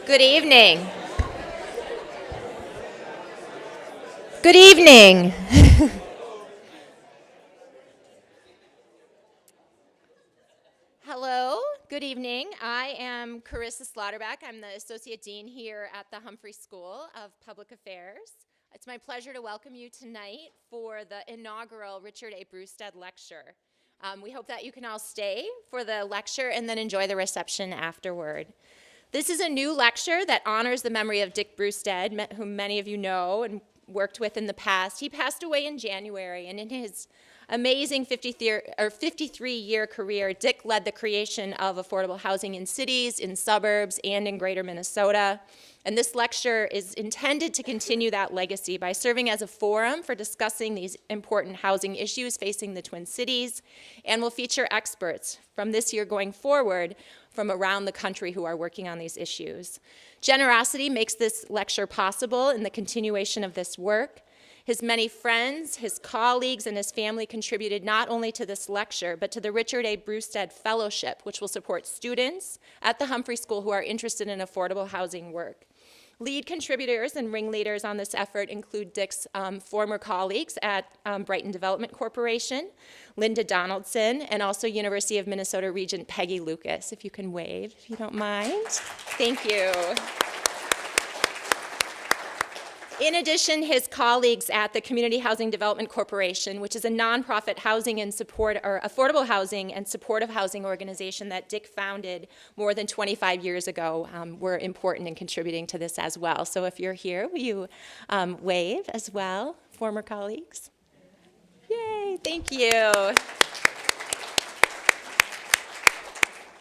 Good evening. Good evening. Hello, good evening. I am Carissa Slaughterback. I'm the Associate Dean here at the Humphrey School of Public Affairs. It's my pleasure to welcome you tonight for the inaugural Richard A. Brustad Lecture. We hope that you can all stay for the lecture and then enjoy the reception afterward. This is a new lecture that honors the memory of Dick Brustad, whom many of you know and worked with in the past. He passed away in January, and in his amazing 53-year career, Dick led the creation of affordable housing in cities, in suburbs, and in greater Minnesota. And this lecture is intended to continue that legacy by serving as a forum for discussing these important housing issues facing the Twin Cities, and will feature experts from this year going forward from around the country who are working on these issues. Generosity makes this lecture possible in the continuation of this work. His many friends, his colleagues, and his family contributed not only to this lecture, but to the Richard A. Brustad Fellowship, which will support students at the Humphrey School who are interested in affordable housing work. Lead contributors and ringleaders on this effort include Dick's former colleagues at Brighton Development Corporation, Linda Donaldson, and also University of Minnesota Regent Peggy Lucas. If you can wave, if you don't mind. Thank you. In addition, his colleagues at the Community Housing Development Corporation, which is a nonprofit housing and support, or affordable housing and supportive housing organization that Dick founded more than 25 years ago, were important in contributing to this as well. So if you're here, will you wave as well, former colleagues? Yay, thank you.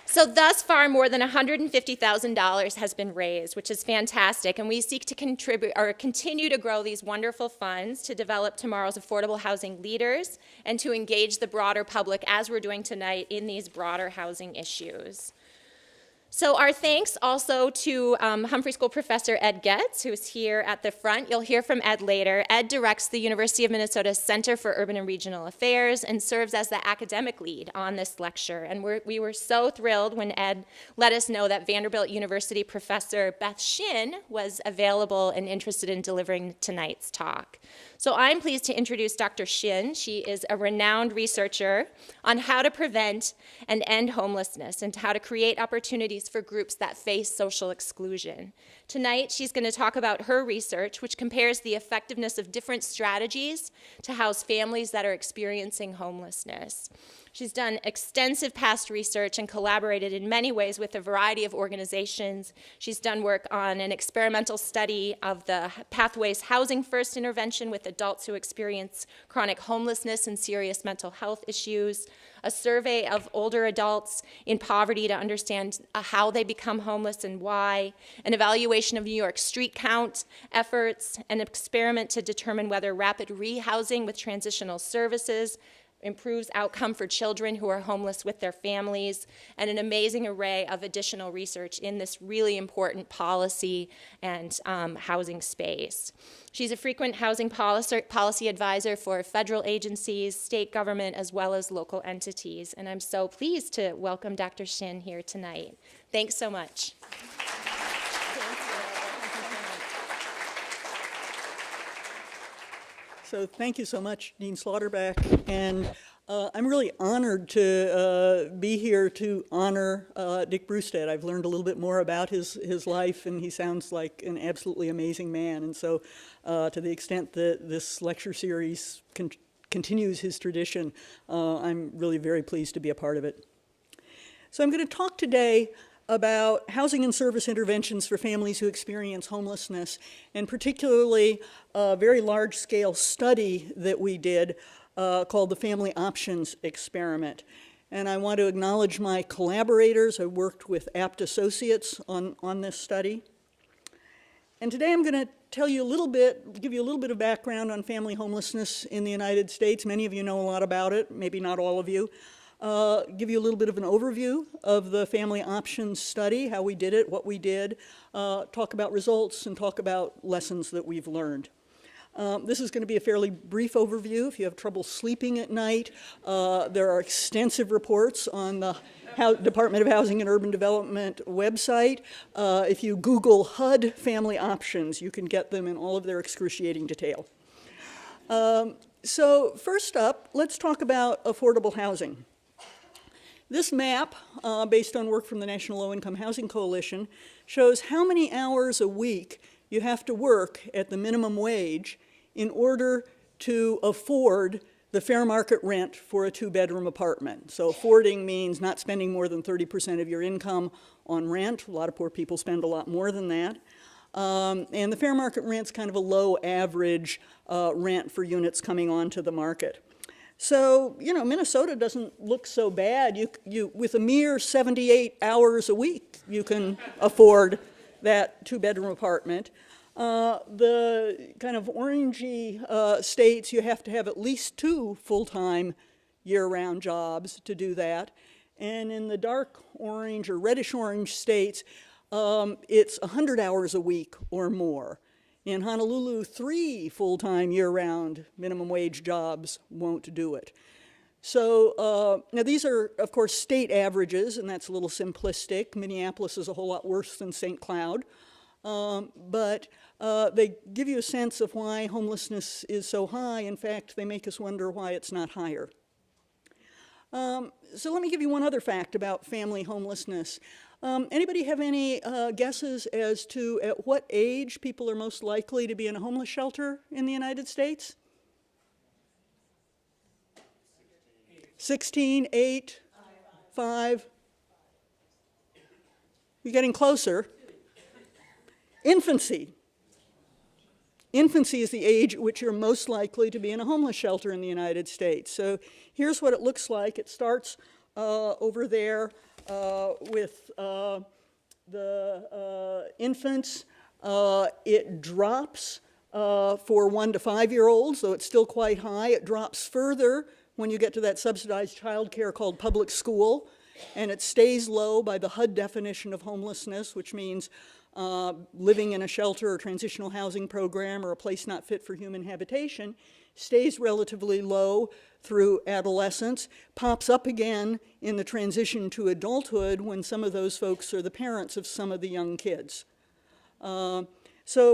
So thus far, more than $150,000 has been raised, which is fantastic, and we seek to contribute or continue to grow these wonderful funds to develop tomorrow's affordable housing leaders and to engage the broader public, as we're doing tonight, in these broader housing issues. So our thanks also to Humphrey School Professor Ed Getz, who's here at the front. You'll hear from Ed later. Ed directs the University of Minnesota's Center for Urban and Regional Affairs and serves as the academic lead on this lecture. And we were so thrilled when Ed let us know that Vanderbilt University Professor Beth Shinn was available and interested in delivering tonight's talk. So I'm pleased to introduce Dr. Shinn. She is a renowned researcher on how to prevent and end homelessness and how to create opportunities for groups that face social exclusion. Tonight, she's going to talk about her research, which compares the effectiveness of different strategies to house families that are experiencing homelessness. She's done extensive past research and collaborated in many ways with a variety of organizations. She's done work on an experimental study of the Pathways Housing First intervention with adults who experience chronic homelessness and serious mental health issues, a survey of older adults in poverty to understand how they become homeless and why, an evaluation of New York street count efforts, an experiment to determine whether rapid rehousing with transitional services improves outcome for children who are homeless with their families, and an amazing array of additional research in this really important policy and housing space. She's a frequent housing policy advisor for federal agencies, state government, as well as local entities. And I'm so pleased to welcome Dr. Shinn here tonight. Thanks so much. So thank you so much, Dean Slaughterback, and I'm really honored to be here to honor Dick Brustad. I've learned a little bit more about his life, and he sounds like an absolutely amazing man. And so to the extent that this lecture series continues his tradition, I'm really very pleased to be a part of it. So I'm going to talk today about housing and service interventions for families who experience homelessness, and particularly a very large-scale study that we did called the Family Options Experiment. And I want to acknowledge my collaborators. I worked with Apt Associates on this study. And today I'm going to give you a little bit of background on family homelessness in the United States. Many of you know a lot about it, maybe not all of you. Give you a little bit of an overview of the Family Options study, how we did it, what we did, talk about results, and talk about lessons that we've learned. This is going to be a fairly brief overview. If you have trouble sleeping at night, there are extensive reports on the Department of Housing and Urban Development website. If you Google HUD family options, you can get them in all of their excruciating detail. So first up, let's talk about affordable housing. This map, based on work from the National Low-Income Housing Coalition, shows how many hours a week you have to work at the minimum wage in order to afford the fair market rent for a two-bedroom apartment. So affording means not spending more than 30% of your income on rent. A lot of poor people spend a lot more than that. And the fair market rent's kind of a low average rent for units coming onto the market. So, you know, Minnesota doesn't look so bad. You with a mere 78 hours a week, you can afford that two-bedroom apartment. The kind of orangey states, you have to have at least 2 full-time year-round jobs to do that. And in the dark orange or reddish orange states, it's 100 hours a week or more. In Honolulu, 3 full-time year-round minimum wage jobs won't do it. So now these are, of course, state averages, and that's a little simplistic. Minneapolis is a whole lot worse than St. Cloud. But they give you a sense of why homelessness is so high. In fact, they make us wonder why it's not higher. So let me give you one other fact about family homelessness. Anybody have any guesses as to at what age people are most likely to be in a homeless shelter in the United States? 16, 8, 5. You're getting closer. Infancy. Infancy is the age at which you're most likely to be in a homeless shelter in the United States. So here's what it looks like. It starts over there with the infants. It drops for 1 to 5-year-olds, though it's still quite high. It drops further when you get to that subsidized child care called public school, and it stays low by the HUD definition of homelessness, which means living in a shelter or transitional housing program or a place not fit for human habitation, stays relatively low through adolescence, pops up again in the transition to adulthood when some of those folks are the parents of some of the young kids. So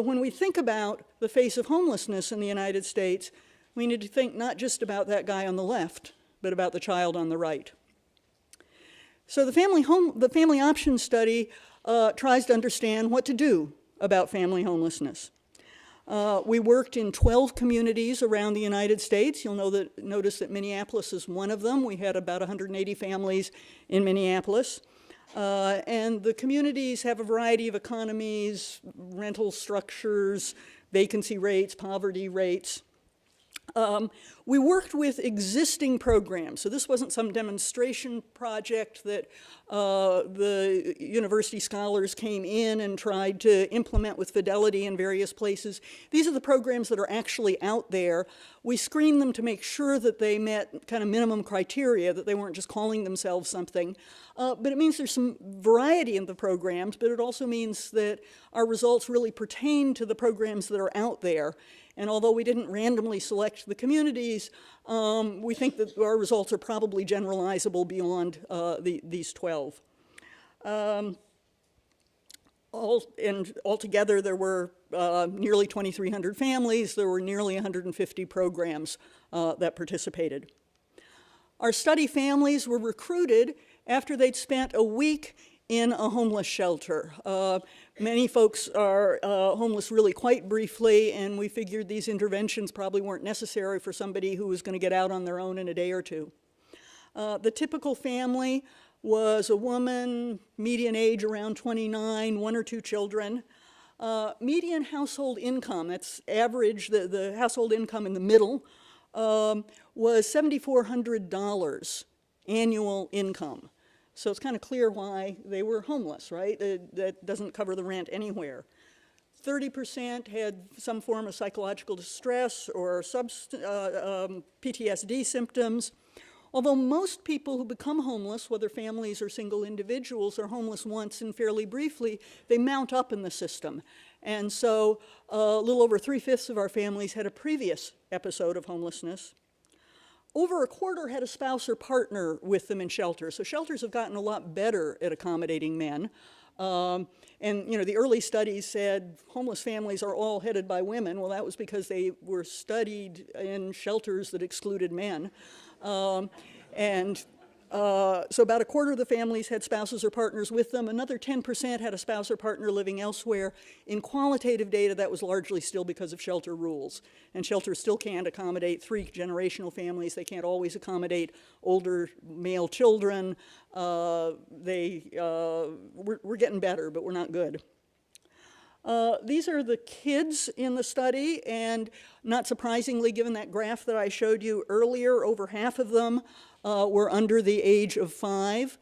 when we think about the face of homelessness in the United States, we need to think not just about that guy on the left, but about the child on the right. So the family option study tries to understand what to do about family homelessness. We worked in 12 communities around the United States. You'll notice that Minneapolis is one of them. We had about 180 families in Minneapolis. And the communities have a variety of economies, rental structures, vacancy rates, poverty rates. We worked with existing programs, so this wasn't some demonstration project that the university scholars came in and tried to implement with fidelity in various places. These are the programs that are actually out there. We screened them to make sure that they met kind of minimum criteria, that they weren't just calling themselves something. But it means there's some variety in the programs, but it also means that our results really pertain to the programs that are out there. And although we didn't randomly select the communities, we think that our results are probably generalizable beyond these 12. Altogether, there were nearly 2,300 families. There were nearly 150 programs that participated. Our study families were recruited after they'd spent a week in a homeless shelter. Many folks are homeless really quite briefly, and we figured these interventions probably weren't necessary for somebody who was going to get out on their own in a day or two. The typical family was a woman, median age around 29, 1 or 2 children. Median household income, that's average, the household income in the middle, was $7,400 annual income. So it's kind of clear why they were homeless, right? That doesn't cover the rent anywhere. 30% had some form of psychological distress or PTSD symptoms. Although most people who become homeless, whether families or single individuals, are homeless once and fairly briefly, they mount up in the system. And so a little over 3/5 of our families had a previous episode of homelessness. Over a quarter had a spouse or partner with them in shelter. So shelters have gotten a lot better at accommodating men. And the early studies said homeless families are all headed by women. Well, that was because they were studied in shelters that excluded men. So about a quarter of the families had spouses or partners with them. Another 10% had a spouse or partner living elsewhere. In qualitative data, that was largely still because of shelter rules. And shelters still can't accommodate 3-generational families. They can't always accommodate older male children. We're getting better, but we're not good. These are the kids in the study, and not surprisingly, given that graph that I showed you earlier, over half of them were under the age of 5.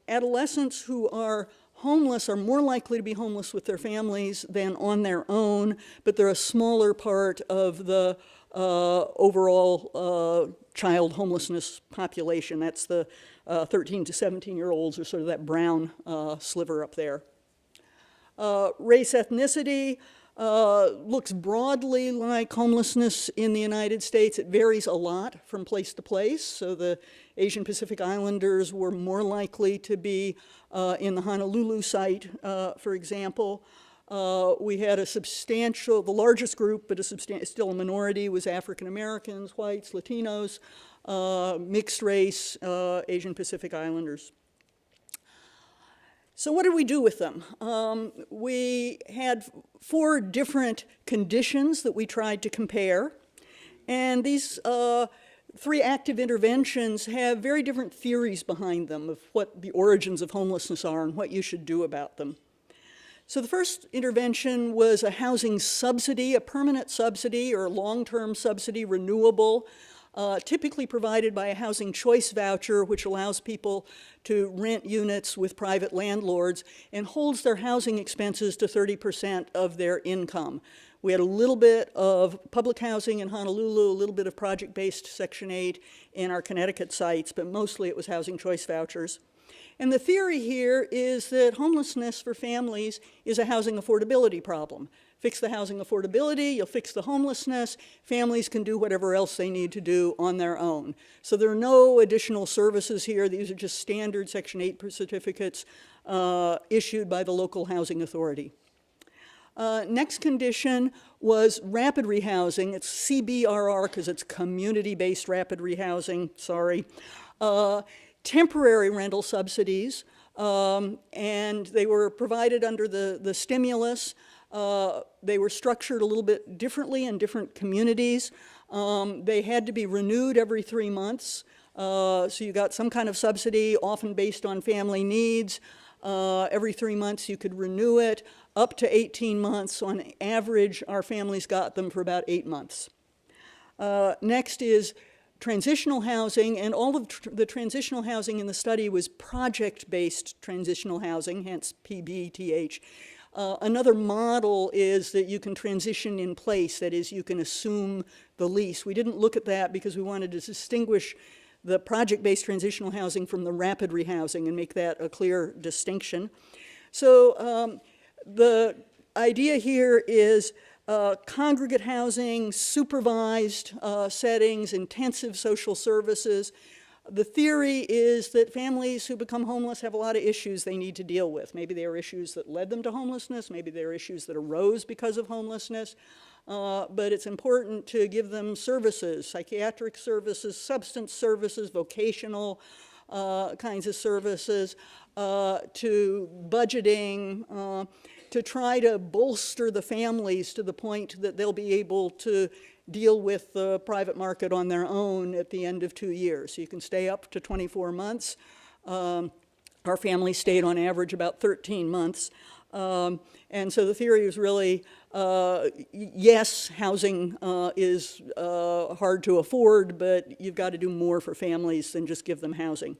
Adolescents who are homeless are more likely to be homeless with their families than on their own, but they're a smaller part of the overall child homelessness population. That's the 13 to 17-year-olds, or sort of that brown sliver up there. Race, ethnicity looks broadly like homelessness in the United States. It varies a lot from place to place. So the Asian Pacific Islanders were more likely to be in the Honolulu site, for example. We had the largest group, but still a minority, was African Americans, whites, Latinos, mixed race, Asian Pacific Islanders. So what did we do with them? We had 4 different conditions that we tried to compare. And these 3 active interventions have very different theories behind them of what the origins of homelessness are and what you should do about them. So the first intervention was a housing subsidy, a permanent subsidy or long-term subsidy, renewable, typically provided by a housing choice voucher, which allows people to rent units with private landlords and holds their housing expenses to 30% of their income. We had a little bit of public housing in Honolulu, a little bit of project-based Section 8 in our Connecticut sites, but mostly it was housing choice vouchers. And the theory here is that homelessness for families is a housing affordability problem. Fix the housing affordability, you'll fix the homelessness, families can do whatever else they need to do on their own. So there are no additional services here. These are just standard Section 8 certificates issued by the local housing authority. Next condition was rapid rehousing. It's CBRR because it's community-based rapid rehousing, sorry. Temporary rental subsidies, and they were provided under the stimulus. They were structured a little bit differently in different communities. They had to be renewed every 3 months. So you got some kind of subsidy, often based on family needs. Every 3 months you could renew it, up to 18 months. On average, our families got them for about 8 months. Next is transitional housing, and all of the transitional housing in the study was project-based transitional housing, hence PBTH. Another model is that you can transition in place, that is, you can assume the lease. We didn't look at that because we wanted to distinguish the project-based transitional housing from the rapid rehousing and make that a clear distinction. So the idea here is congregate housing, supervised settings, intensive social services. The theory is that families who become homeless have a lot of issues they need to deal with. Maybe there are issues that led them to homelessness, maybe there are issues that arose because of homelessness, but it's important to give them services, psychiatric services, substance services, vocational kinds of services, to budgeting, to try to bolster the families to the point that they'll be able to deal with the private market on their own at the end of 2 years. So you can stay up to 24 months. Our family stayed on average about 13 months. And so the theory is really, yes, housing is hard to afford, but you've got to do more for families than just give them housing.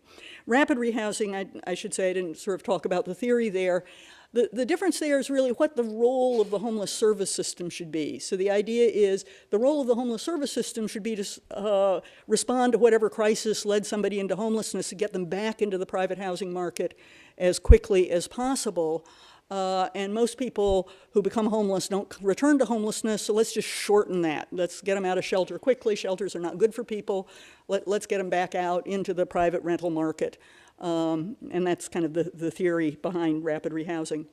Rapid rehousing, I should say, I didn't sort of talk about the theory there. The difference there is really what the role of the homeless service system should be. So the idea is the role of the homeless service system should be to respond to whatever crisis led somebody into homelessness and get them back into the private housing market as quickly as possible. And most people who become homeless don't return to homelessness, so let's just shorten that. Let's get them out of shelter quickly. Shelters are not good for people. Let's get them back out into the private rental market. And that's kind of the theory behind rapid rehousing.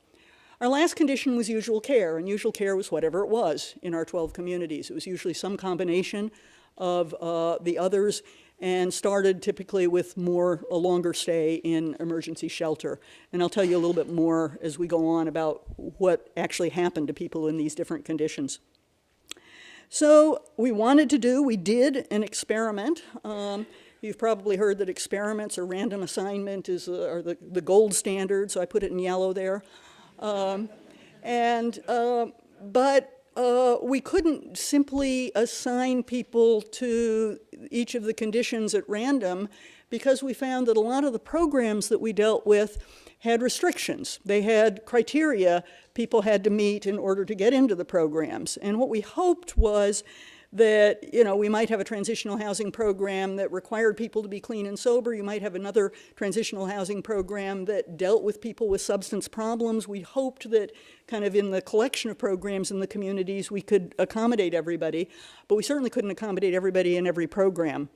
Our last condition was usual care, and usual care was whatever it was in our 12 communities. It was usually some combination of the others, and started typically with a longer stay in emergency shelter. And I'll tell you a little bit more as we go on about what actually happened to people in these different conditions. So we did an experiment. You've probably heard that experiments or random assignment are the gold standard, so I put it in yellow there. But we couldn't simply assign people to each of the conditions at random, because we found that a lot of the programs that we dealt with had restrictions. They had criteria people had to meet in order to get into the programs. And what we hoped was that, we might have a transitional housing program that required people to be clean and sober. You might have another transitional housing program that dealt with people with substance problems. We hoped that kind of in the collection of programs in the communities, we could accommodate everybody, but we certainly couldn't accommodate everybody in every program.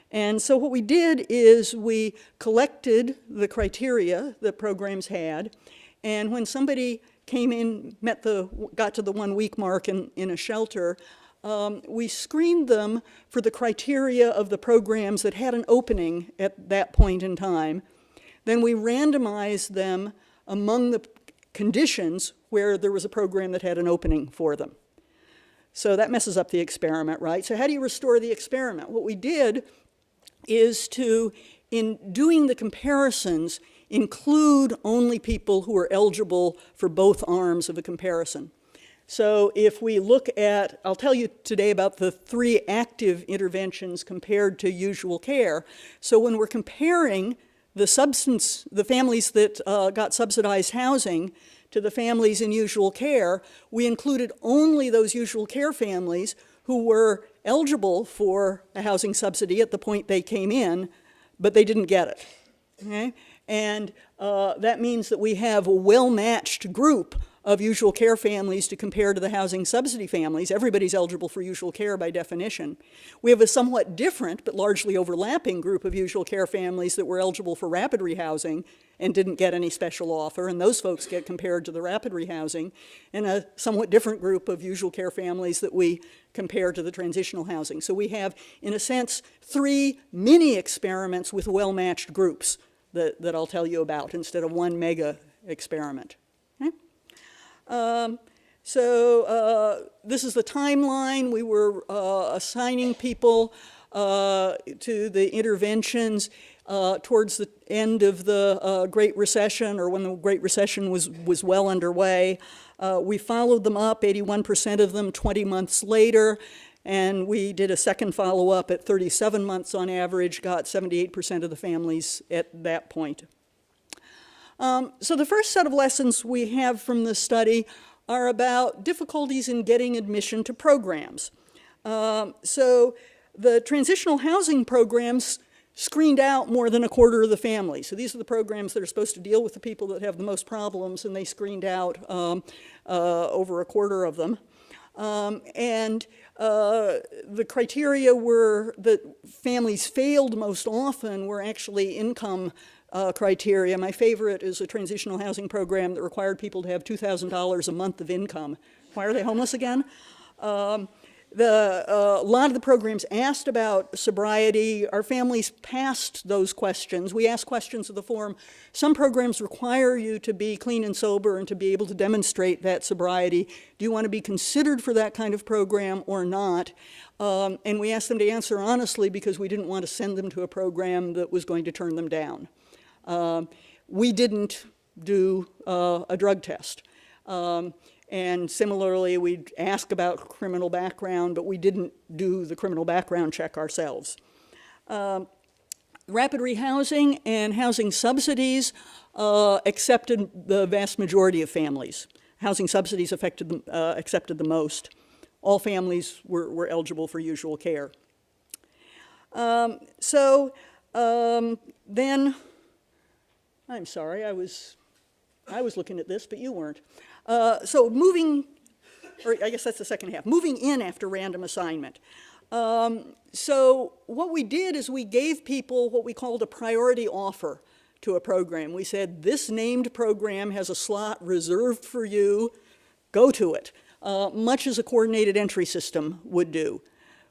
And so what we did is we collected the criteria that programs had, and when somebody came in, got to the 1 week mark in a shelter, we screened them for the criteria of the programs that had an opening at that point in time. Then we randomized them among the conditions where there was a program that had an opening for them. So that messes up the experiment, right? So how do you restore the experiment? What we did is to, in doing the comparisons, include only people who are eligible for both arms of a comparison. So if we look at, I'll tell you today about the 3 active interventions compared to usual care. So when we're comparing the families that got subsidized housing to the families in usual care, we included only those usual care families who were eligible for a housing subsidy at the point they came in, but they didn't get it. Okay? And that means that we have a well-matched group of usual care families to compare to the housing subsidy families. Everybody's eligible for usual care by definition. We have a somewhat different but largely overlapping group of usual care families that were eligible for rapid rehousing and didn't get any special offer, and those folks get compared to the rapid rehousing, and a somewhat different group of usual care families that we compare to the transitional housing. So we have, in a sense, 3 mini experiments with well-matched groups that I'll tell you about instead of 1 mega experiment. This is the timeline. We were assigning people to the interventions towards the end of the Great Recession, or when the Great Recession was well underway. We followed them up, 81% of them 20 months later, and we did a second follow-up at 37 months on average, got 78% of the families at that point. So the first set of lessons we have from this study are about difficulties in getting admission to programs. So the transitional housing programs screened out more than a quarter of the families. So these are the programs that are supposed to deal with the people that have the most problems, and they screened out over a quarter of them. The criteria were that families failed most often were actually income criteria. My favorite is a transitional housing program that required people to have $2,000 a month of income. Why are they homeless again? A lot of the programs asked about sobriety. Our families passed those questions. We asked questions of the form. Some programs require you to be clean and sober and to be able to demonstrate that sobriety. Do you want to be considered for that kind of program or not? And we asked them to answer honestly because we didn't want to send them to a program that was going to turn them down. We didn't do a drug test. And similarly, we'd ask about criminal background, but we didn't do the criminal background check ourselves. Rapid rehousing and housing subsidies accepted the vast majority of families. Housing subsidies accepted the most. All families were eligible for usual care. Then, I'm sorry, I was looking at this, but you weren't. So moving, or I guess that's the second half, moving in after random assignment. So what we did is we gave people what we called a priority offer to a program. We said, this named program has a slot reserved for you, go to it, much as a coordinated entry system would do.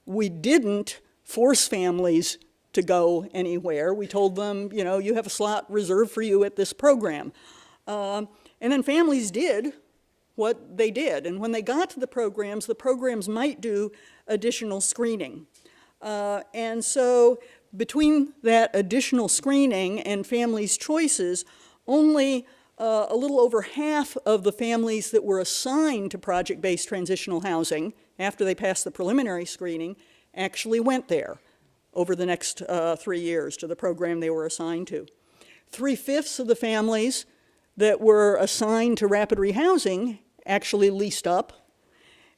We didn't force families to go anywhere. We told them, you know, you have a slot reserved for you at this program. And then families did what they did. And when they got to the programs might do additional screening. And so between that additional screening and families' choices, only a little over half of the families that were assigned to project-based transitional housing after they passed the preliminary screening actually went there over the next 3 years to the program they were assigned to. 3/5 of the families that were assigned to rapid rehousing actually leased up,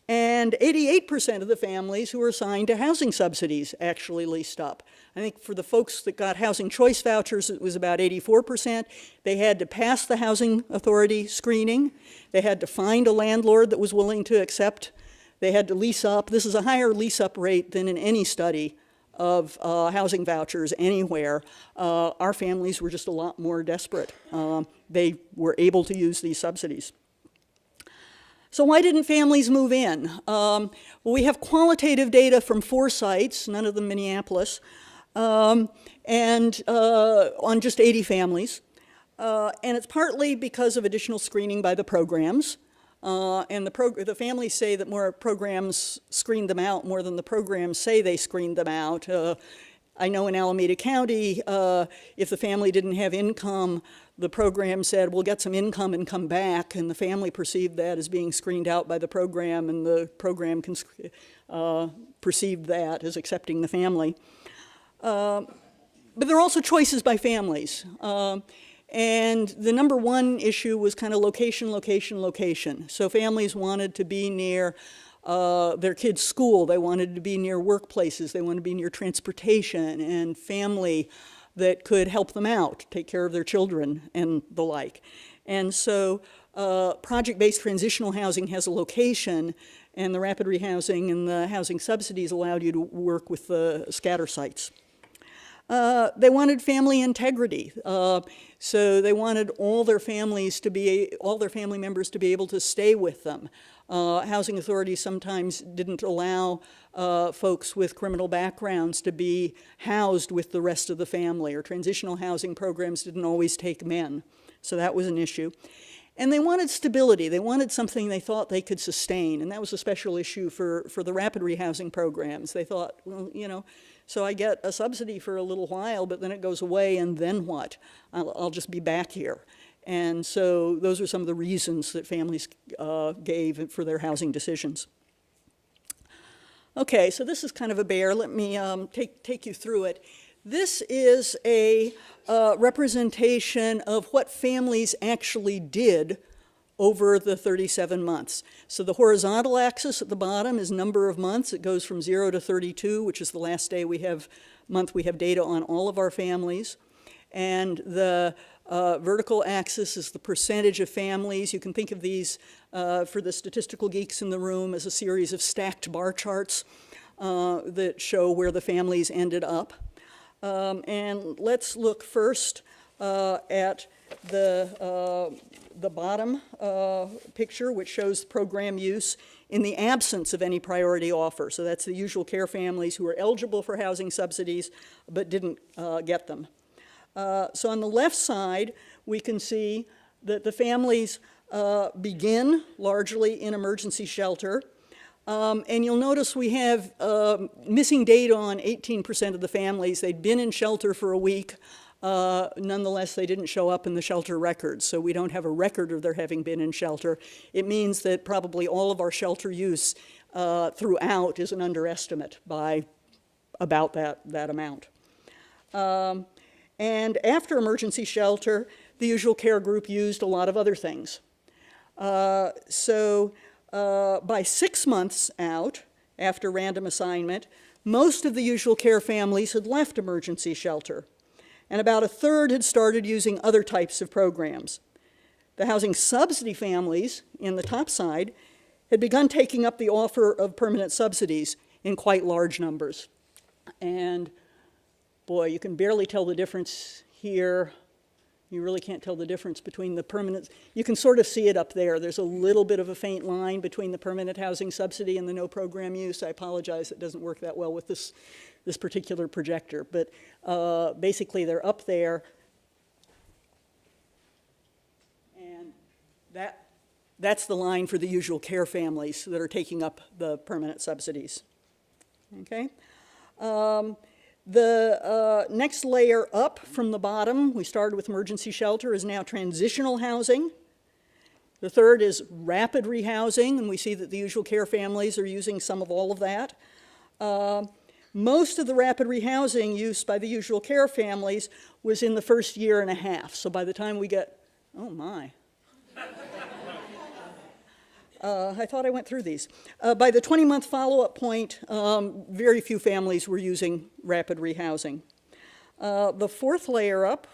and 88% of the families who were assigned to housing subsidies actually leased up. I think for the folks that got housing choice vouchers, it was about 84%. They had to pass the housing authority screening. They had to find a landlord that was willing to accept. They had to lease up. This is a higher lease up rate than in any study of housing vouchers anywhere. Our families were just a lot more desperate. They were able to use these subsidies. So why didn't families move in? Well, we have qualitative data from 4 sites, none of them Minneapolis, and on just 80 families. And it's partly because of additional screening by the programs. And the families say that more programs screened them out more than the programs say they screened them out. I know in Alameda County, if the family didn't have income, the program said, we'll get some income and come back, and the family perceived that as being screened out by the program, and the program perceived that as accepting the family. But there are also choices by families. And the number one issue was kind of location, location, location. So families wanted to be near their kids' school. They wanted to be near workplaces. They wanted to be near transportation and family that could help them out, take care of their children and the like. And so project-based transitional housing has a location, and the rapid rehousing and the housing subsidies allowed you to work with the scatter sites. They wanted family integrity. So they wanted all their family members to be able to stay with them. Housing authorities sometimes didn't allow folks with criminal backgrounds to be housed with the rest of the family, or transitional housing programs didn't always take men. So that was an issue. And they wanted stability. They wanted something they thought they could sustain, and that was a special issue for the rapid rehousing programs. They thought, well, you know, so I get a subsidy for a little while, but then it goes away, and then what? I'll just be back here. And so those are some of the reasons that families gave for their housing decisions. Okay, so this is kind of a bear. Let me take you through it. This is a representation of what families actually did over the 37 months. So the horizontal axis at the bottom is number of months. It goes from 0 to 32, which is the last day we have data on all of our families. And the vertical axis is the percentage of families. You can think of these, for the statistical geeks in the room, as a series of stacked bar charts that show where the families ended up. And let's look first at the bottom picture, which shows program use in the absence of any priority offer. So that's the usual care families who are eligible for housing subsidies but didn't get them. So on the left side, we can see that the families begin largely in emergency shelter. And you'll notice we have missing data on 18% of the families. They'd been in shelter for a week. Nonetheless, they didn't show up in the shelter records, so we don't have a record of their having been in shelter. It means that probably all of our shelter use throughout is an underestimate by about that amount. And after emergency shelter, the usual care group used a lot of other things. So by 6 months out, after random assignment, most of the usual care families had left emergency shelter, and about a third had started using other types of programs. The housing subsidy families in the top side had begun taking up the offer of permanent subsidies in quite large numbers. And boy, you can barely tell the difference here. You really can't tell the difference between the permanent. You can sort of see it up there. There's a little bit of a faint line between the permanent housing subsidy and the no program use. I apologize, it doesn't work that well with this particular projector. But basically, they're up there. And that's the line for the usual care families that are taking up the permanent subsidies. Okay? The next layer up from the bottom, we started with emergency shelter, is now transitional housing. The third is rapid rehousing, and we see that the usual care families are using some of all of that. Most of the rapid rehousing use by the usual care families was in the first year and a half. So by the time we get, oh my. I thought I went through these. By the 20-month follow-up point, very few families were using rapid rehousing. The fourth layer up,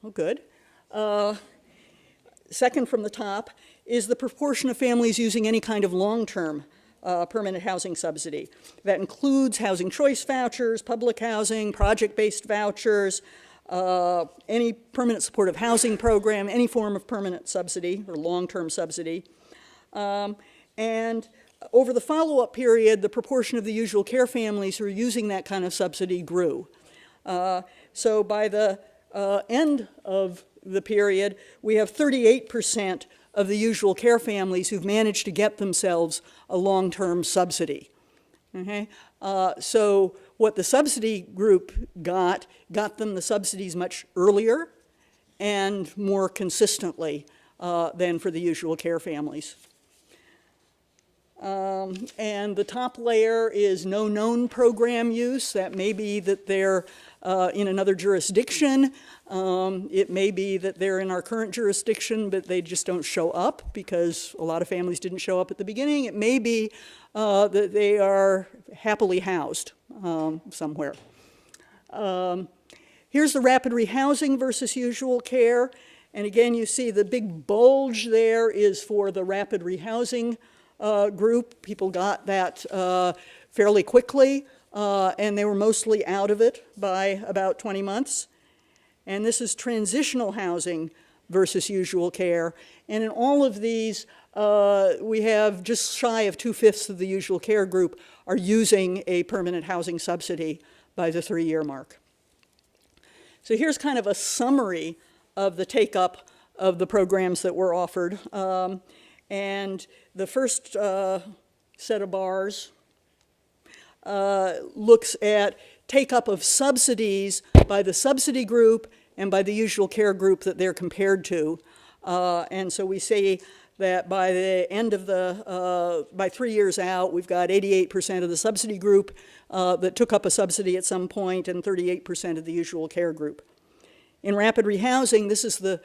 oh good, second from the top, is the proportion of families using any kind of long-term permanent housing subsidy. That includes housing choice vouchers, public housing, project-based vouchers, any permanent supportive housing program, any form of permanent subsidy or long-term subsidy. And over the follow-up period, the proportion of the usual care families who are using that kind of subsidy grew. So by the end of the period, we have 38% of the usual care families who've managed to get themselves a long-term subsidy. Okay? So what the subsidy group got them the subsidies much earlier and more consistently than for the usual care families. And the top layer is no known program use. That may be that they're in another jurisdiction. It may be that they're in our current jurisdiction, but they just don't show up because a lot of families didn't show up at the beginning. It may be that they are happily housed somewhere. Here's the rapid rehousing versus usual care. And again, you see the big bulge there is for the rapid rehousing group. People got that fairly quickly, and they were mostly out of it by about 20 months. And this is transitional housing versus usual care. And in all of these, we have just shy of 2/5 of the usual care group are using a permanent housing subsidy by the 3-year mark. So here's kind of a summary of the take-up of the programs that were offered. And the first set of bars looks at take-up of subsidies by the subsidy group and by the usual care group that they're compared to. And so we see that by the end of by 3 years out, we've got 88% of the subsidy group that took up a subsidy at some point and 38% of the usual care group. In rapid rehousing, this is the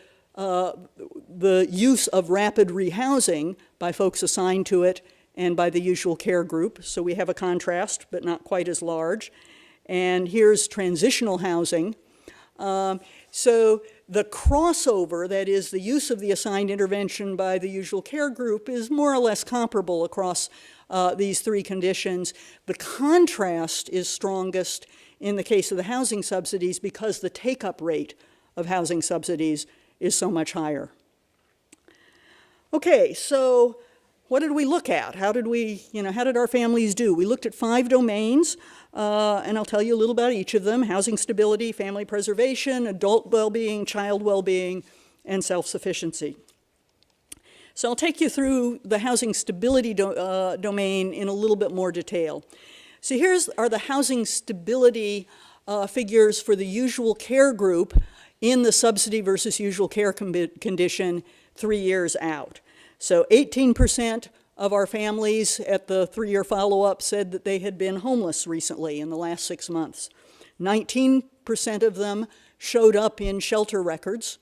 use of rapid rehousing by folks assigned to it and by the usual care group. So we have a contrast, but not quite as large. And here's transitional housing. So the crossover, that is the use of the assigned intervention by the usual care group, is more or less comparable across these three conditions. The contrast is strongest in the case of the housing subsidies because the take-up rate of housing subsidies is so much higher. Okay, so what did we look at? How did our families do? We looked at 5 domains, and I'll tell you a little about each of them: housing stability, family preservation, adult well-being, child well-being, and self-sufficiency. So I'll take you through the housing stability domain in a little bit more detail. So are the housing stability figures for the usual care group in the subsidy versus usual care condition 3 years out. So 18% of our families at the 3-year follow-up said that they had been homeless recently in the last 6 months. 19% of them showed up in shelter records,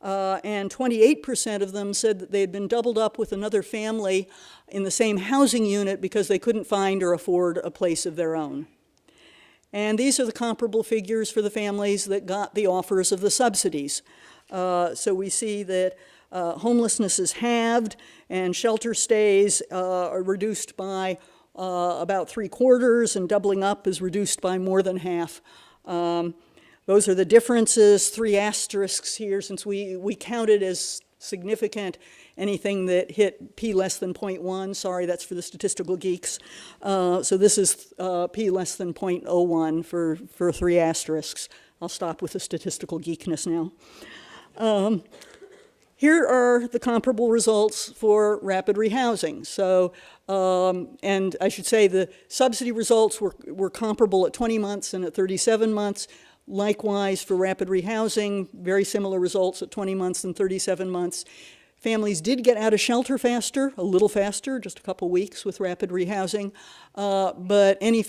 and 28% of them said that they had been doubled up with another family in the same housing unit because they couldn't find or afford a place of their own. And these are the comparable figures for the families that got the offers of the subsidies. So we see that Homelessness is halved, and shelter stays are reduced by about 3/4, and doubling up is reduced by more than half. Those are the differences, 3 asterisks here, since we counted as significant anything that hit p less than 0.1. Sorry, that's for the statistical geeks. So this is p less than 0.01 for 3 asterisks. I'll stop with the statistical geekness now. Here are the comparable results for rapid rehousing. So, and I should say the subsidy results were comparable at 20 months and at 37 months. Likewise, for rapid rehousing, very similar results at 20 months and 37 months. Families did get out of shelter faster, a little faster, just a couple weeks with rapid rehousing, but any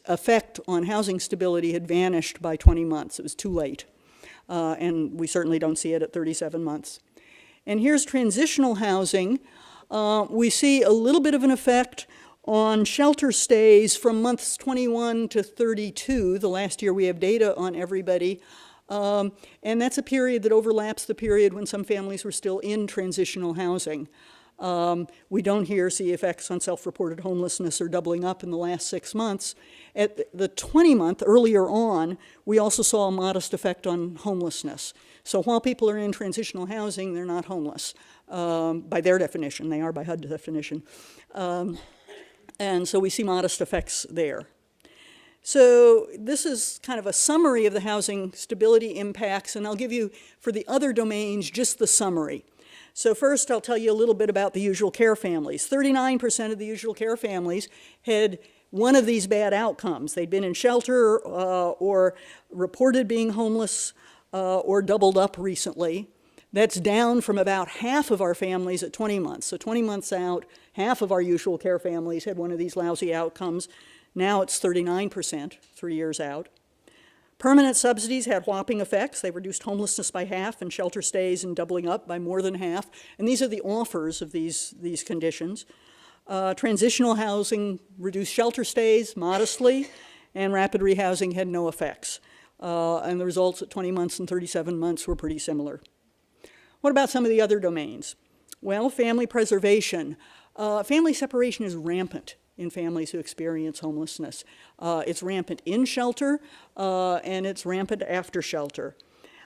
effect on housing stability had vanished by 20 months. It was too late, and we certainly don't see it at 37 months. And here's transitional housing. We see a little bit of an effect on shelter stays from months 21 to 32, the last year we have data on everybody, and that's a period that overlaps the period when some families were still in transitional housing. We don't here see effects on self-reported homelessness or doubling up in the last 6 months. At the 20-month, earlier on, we also saw a modest effect on homelessness. So while people are in transitional housing, they're not homeless by their definition. They are by HUD definition. And so we see modest effects there. So this is kind of a summary of the housing stability impacts, and I'll give you, for the other domains, just the summary. So first, I'll tell you a little bit about the usual care families. 39% of the usual care families had one of these bad outcomes. They'd been in shelter or reported being homeless or doubled up recently. That's down from about half of our families at 20 months. So 20 months out, half of our usual care families had one of these lousy outcomes. Now it's 39%, 3 years out. Permanent subsidies had whopping effects. They reduced homelessness by half and shelter stays and doubling up by more than half. And these are the offers of these conditions. Transitional housing reduced shelter stays modestly, and rapid rehousing had no effects. And the results at 20 months and 37 months were pretty similar. What about some of the other domains? Well, family preservation. Family separation is rampant in families who experience homelessness. It's rampant in shelter, and it's rampant after shelter.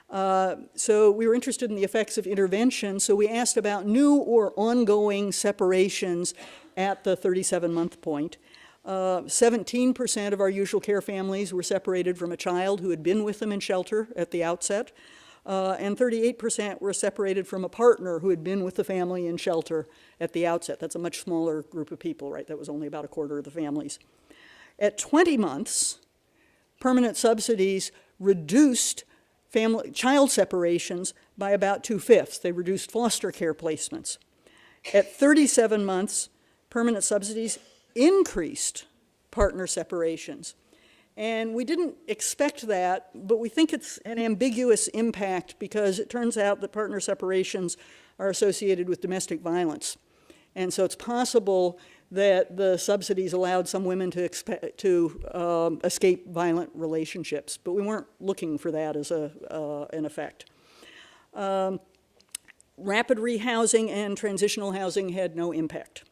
So we were interested in the effects of intervention, so we asked about new or ongoing separations at the 37-month point. 17% of our usual care families were separated from a child who had been with them in shelter at the outset. And 38% were separated from a partner who had been with the family in shelter at the outset. That's a much smaller group of people, right? That was only about a quarter of the families. At 20 months, permanent subsidies reduced child separations by about 2/5. They reduced foster care placements. At 37 months, permanent subsidies increased partner separations. And we didn't expect that, but we think it's an ambiguous impact because it turns out that partner separations are associated with domestic violence. And so it's possible that the subsidies allowed some women to escape violent relationships, but we weren't looking for that as an effect. Rapid rehousing and transitional housing had no impact.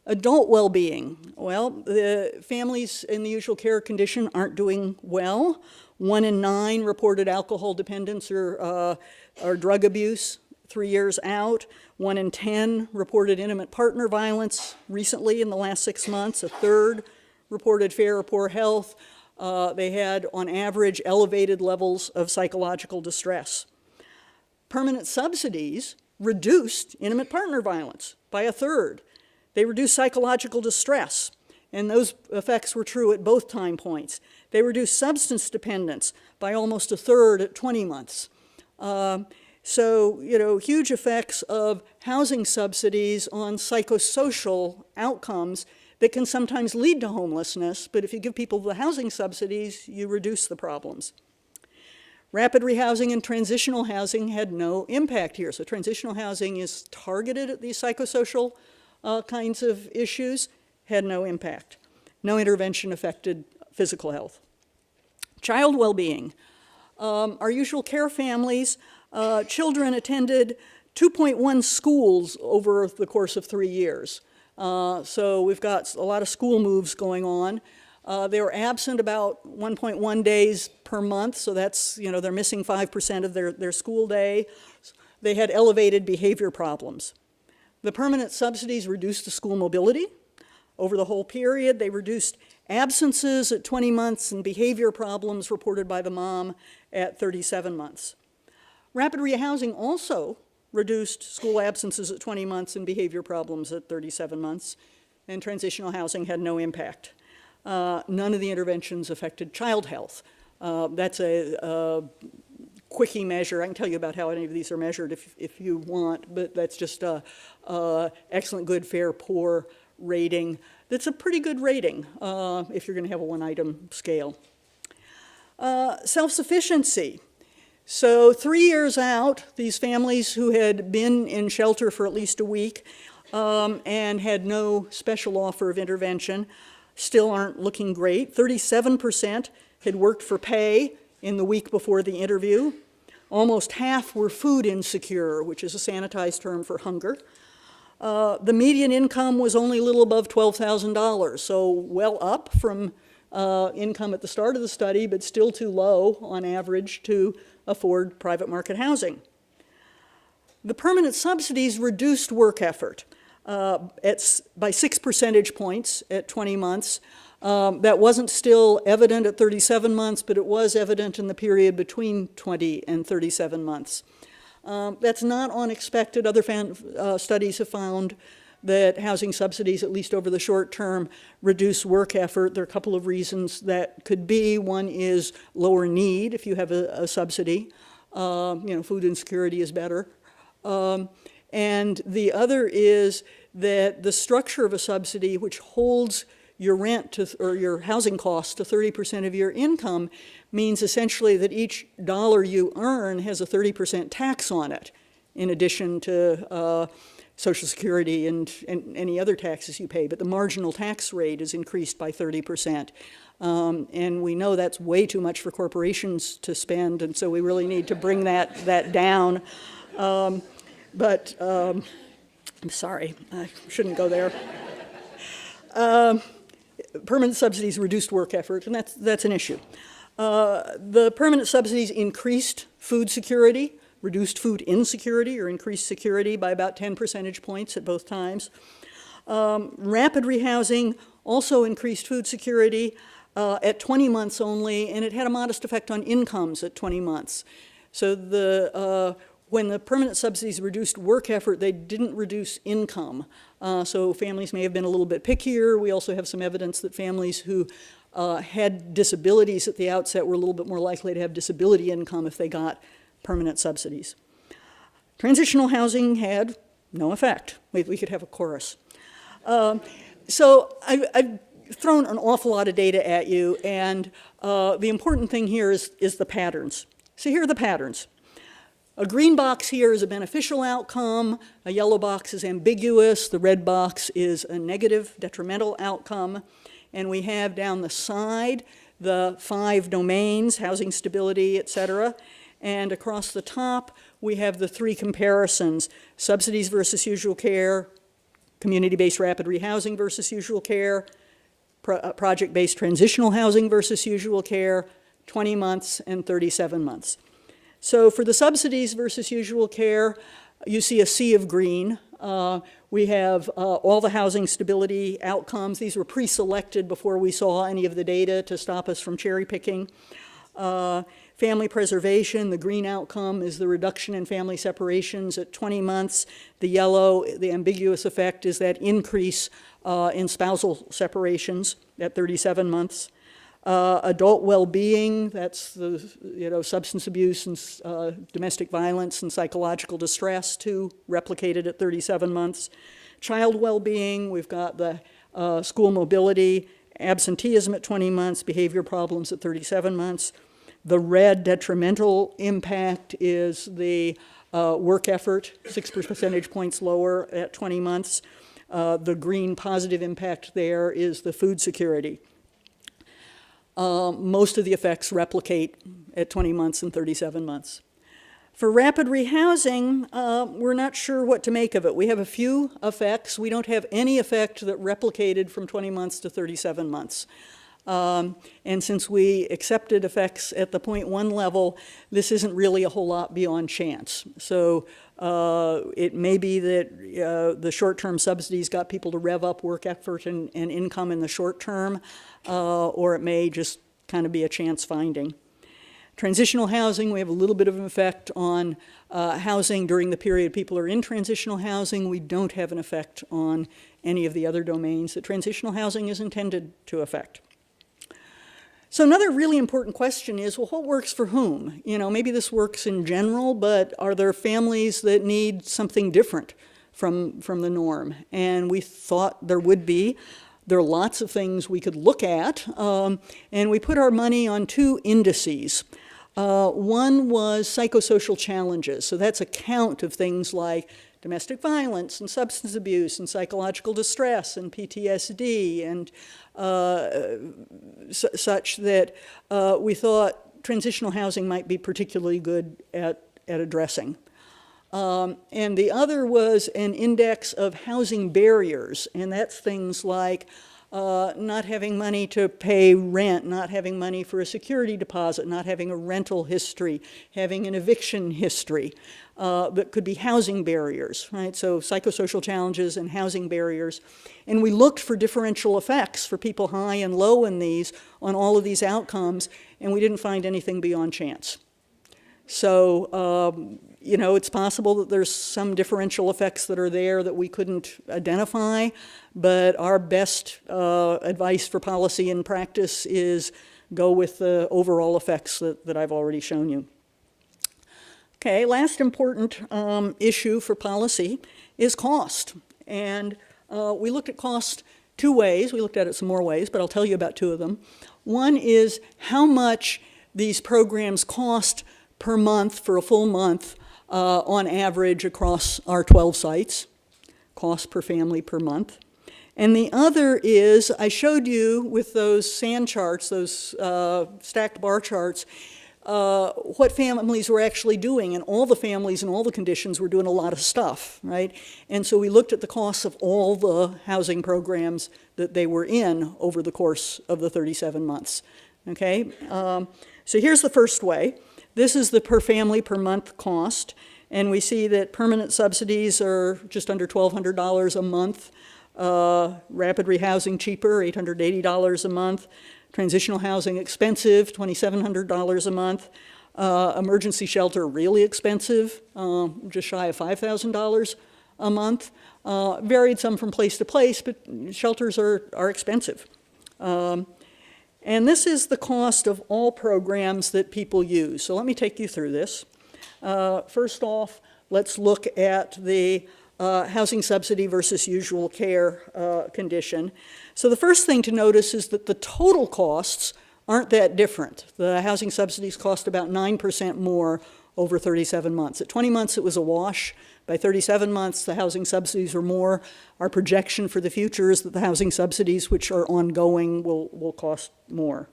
Adult well-being. Well, the families in the usual care condition aren't doing well. 1 in 9 reported alcohol dependence or drug abuse 3 years out. 1 in 10 reported intimate partner violence recently in the last 6 months. A third reported fair or poor health. They had, on average, elevated levels of psychological distress. Permanent subsidies reduced intimate partner violence by a third. They reduced psychological distress, and those effects were true at both time points. They reduced substance dependence by almost a third at 20 months. So, huge effects of housing subsidies on psychosocial outcomes that can sometimes lead to homelessness, but if you give people the housing subsidies, you reduce the problems. Rapid rehousing and transitional housing had no impact here. So transitional housing is targeted at these psychosocial kinds of issues, had no impact. No intervention affected physical health. Child well-being. Our usual care families children attended 2.1 schools over the course of 3 years. So we've got a lot of school moves going on. They were absent about 1.1 days per month, so that's, they're missing 5% of their school day. They had elevated behavior problems. The permanent subsidies reduced the school mobility. Over the whole period, they reduced absences at 20 months and behavior problems reported by the mom at 37 months. Rapid rehousing also reduced school absences at 20 months and behavior problems at 37 months, and transitional housing had no impact. None of the interventions affected child health. That's a quickie measure. I can tell you about how any of these are measured if you want, but that's just a excellent, good, fair, poor rating. That's a pretty good rating if you're going to have a one-item scale. Self-sufficiency. So 3 years out, these families who had been in shelter for at least a week and had no special offer of intervention still aren't looking great. 37% had worked for pay in the week before the interview. Almost half were food insecure, which is a sanitized term for hunger. The median income was only a little above $12,000, so well up from income at the start of the study, but still too low on average to afford private market housing. The permanent subsidies reduced work effort by 6 percentage points at 20 months. That wasn't still evident at 37 months, but it was evident in the period between 20 and 37 months. That's not unexpected. Other studies have found that housing subsidies, at least over the short term, reduce work effort. There are a couple of reasons that could be. One is lower need if you have a subsidy. Food insecurity is better. And the other is that the structure of a subsidy, which holds your rent or your housing costs to 30% of your income, means essentially that each dollar you earn has a 30% tax on it, in addition to Social Security and any other taxes you pay. But the marginal tax rate is increased by 30%. And we know that's way too much for corporations to spend, and so we really need to bring that down. But I'm sorry, I shouldn't go there. Permanent subsidies reduced work effort, and that's an issue. The permanent subsidies increased food security, reduced food insecurity, or increased security by about 10 percentage points at both times. Rapid rehousing also increased food security at 20 months only, and it had a modest effect on incomes at 20 months. So when the permanent subsidies reduced work effort, they didn't reduce income. So families may have been a little bit pickier. We also have some evidence that families who had disabilities at the outset were a little bit more likely to have disability income if they got permanent subsidies. Transitional housing had no effect. We could have a chorus. So I've thrown an awful lot of data at you, and the important thing here is the patterns. So here are the patterns. A green box here is a beneficial outcome. A yellow box is ambiguous. The red box is a negative, detrimental outcome. And we have down the side the 5 domains, housing stability, et cetera. And across the top, we have the 3 comparisons, subsidies versus usual care, community-based rapid rehousing versus usual care, project-based transitional housing versus usual care, 20 months and 37 months. So for the subsidies versus usual care, you see a sea of green. We have all the housing stability outcomes. These were pre-selected before we saw any of the data to stop us from cherry picking. Family preservation, the green outcome is the reduction in family separations at 20 months. The yellow, the ambiguous effect, is that increase in spousal separations at 37 months. Adult well-being, that's the substance abuse and domestic violence and psychological distress, too, replicated at 37 months. Child well-being, we've got the school mobility, absenteeism at 20 months, behavior problems at 37 months. The red detrimental impact is the work effort, 6 percentage points lower at 20 months. The green positive impact there is the food security. Most of the effects replicate at 20 months and 37 months. For rapid rehousing, we're not sure what to make of it. We have a few effects. We don't have any effect that replicated from 20 months to 37 months. And since we accepted effects at the 0.1 level, this isn't really a whole lot beyond chance. So it may be that the short-term subsidies got people to rev up work effort and income in the short term, or it may just kind of be a chance finding. Transitional housing, we have a little bit of an effect on housing during the period people are in transitional housing. We don't have an effect on any of the other domains that transitional housing is intended to affect. So another really important question is, well, what works for whom? You know, maybe this works in general, but are there families that need something different from the norm? And we thought there would be. There are lots of things we could look at, and we put our money on two indices. One was psychosocial challenges, so that's a count of things like domestic violence and substance abuse and psychological distress and PTSD and such that we thought transitional housing might be particularly good at addressing. And the other was an index of housing barriers, and that's things like not having money to pay rent, not having money for a security deposit, not having a rental history, having an eviction history. That could be housing barriers, right? So psychosocial challenges and housing barriers. And we looked for differential effects for people high and low in these on all of these outcomes, and we didn't find anything beyond chance. So, you know, it's possible that there's some differential effects that are there that we couldn't identify, but our best advice for policy and practice is go with the overall effects that I've already shown you. Okay, last important issue for policy is cost. And we looked at cost two ways. We looked at it some more ways, but I'll tell you about two of them. One is how much these programs cost per month for a full month on average across our 12 sites, cost per family per month. And the other is, I showed you with those sand charts, those stacked bar charts, what families were actually doing, and all the families and all the conditions were doing a lot of stuff, right? And so we looked at the costs of all the housing programs that they were in over the course of the 37 months, okay? So here's the first way. This is the per family per month cost, and we see that permanent subsidies are just under $1,200 a month, rapid rehousing cheaper, $880 a month, transitional housing expensive, $2,700 a month, emergency shelter really expensive, just shy of $5,000 a month, varied some from place to place, but shelters are expensive. And this is the cost of all programs that people use. So let me take you through this. First off, let's look at the housing subsidy versus usual care condition. So the first thing to notice is that the total costs aren't that different. The housing subsidies cost about 9% more over 37 months. At 20 months, it was a wash. By 37 months, the housing subsidies were more. Our projection for the future is that the housing subsidies, which are ongoing, will cost more.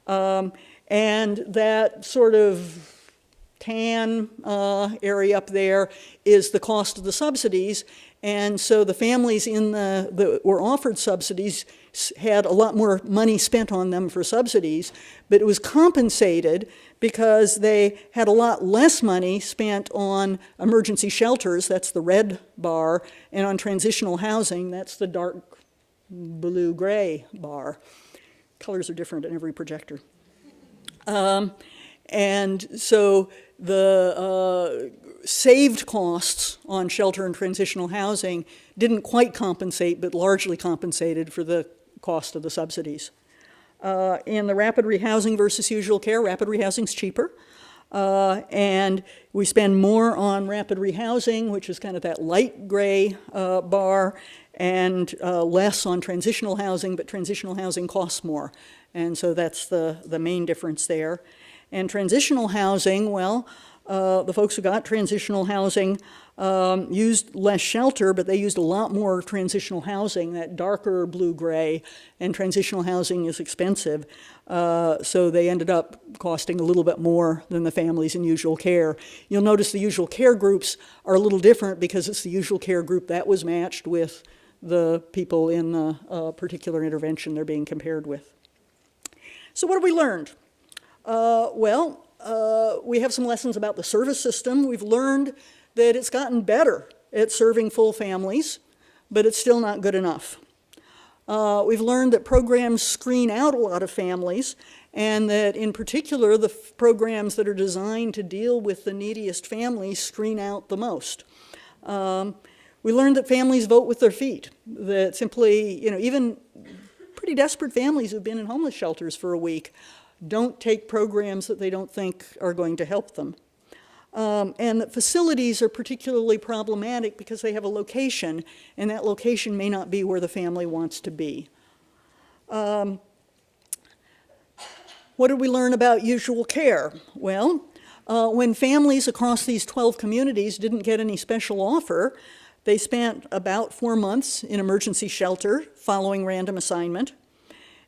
And that sort of tan area up there is the cost of the subsidies. And so the families in that were offered subsidies had a lot more money spent on them for subsidies, but it was compensated because they had a lot less money spent on emergency shelters, that's the red bar, and on transitional housing, that's the dark blue-gray bar. Colors are different in every projector. And so the saved costs on shelter and transitional housing didn't quite compensate, but largely compensated for the cost of the subsidies. In the rapid rehousing versus usual care, rapid rehousing's cheaper. And we spend more on rapid rehousing, which is kind of that light gray bar, and less on transitional housing, but transitional housing costs more. And so that's the main difference there. And transitional housing, well, The folks who got transitional housing used less shelter, but they used a lot more transitional housing, that darker blue-gray, and transitional housing is expensive. So they ended up costing a little bit more than the families in usual care. You'll notice the usual care groups are a little different because it's the usual care group that was matched with the people in the particular intervention they're being compared with. So what have we learned? We have some lessons about the service system. We've learned that it's gotten better at serving full families, but it's still not good enough. We've learned that programs screen out a lot of families, and that in particular, the programs that are designed to deal with the neediest families screen out the most. We learned that families vote with their feet, that simply, even pretty desperate families who've been in homeless shelters for a week don't take programs that they don't think are going to help them. And that facilities are particularly problematic because they have a location, and that location may not be where the family wants to be. What did we learn about usual care? Well, when families across these 12 communities didn't get any special offer, they spent about 4 months in emergency shelter following random assignment.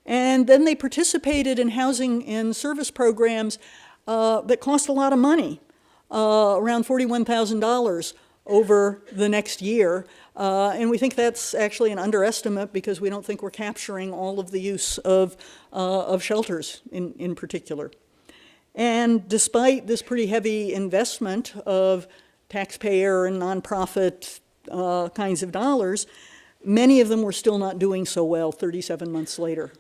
And then they participated in housing and service programs that cost a lot of money, around $41,000 over the next year. And we think that's actually an underestimate because we don't think we're capturing all of the use of shelters in particular. And despite this pretty heavy investment of taxpayer and nonprofit kinds of dollars, many of them were still not doing so well 37 months later.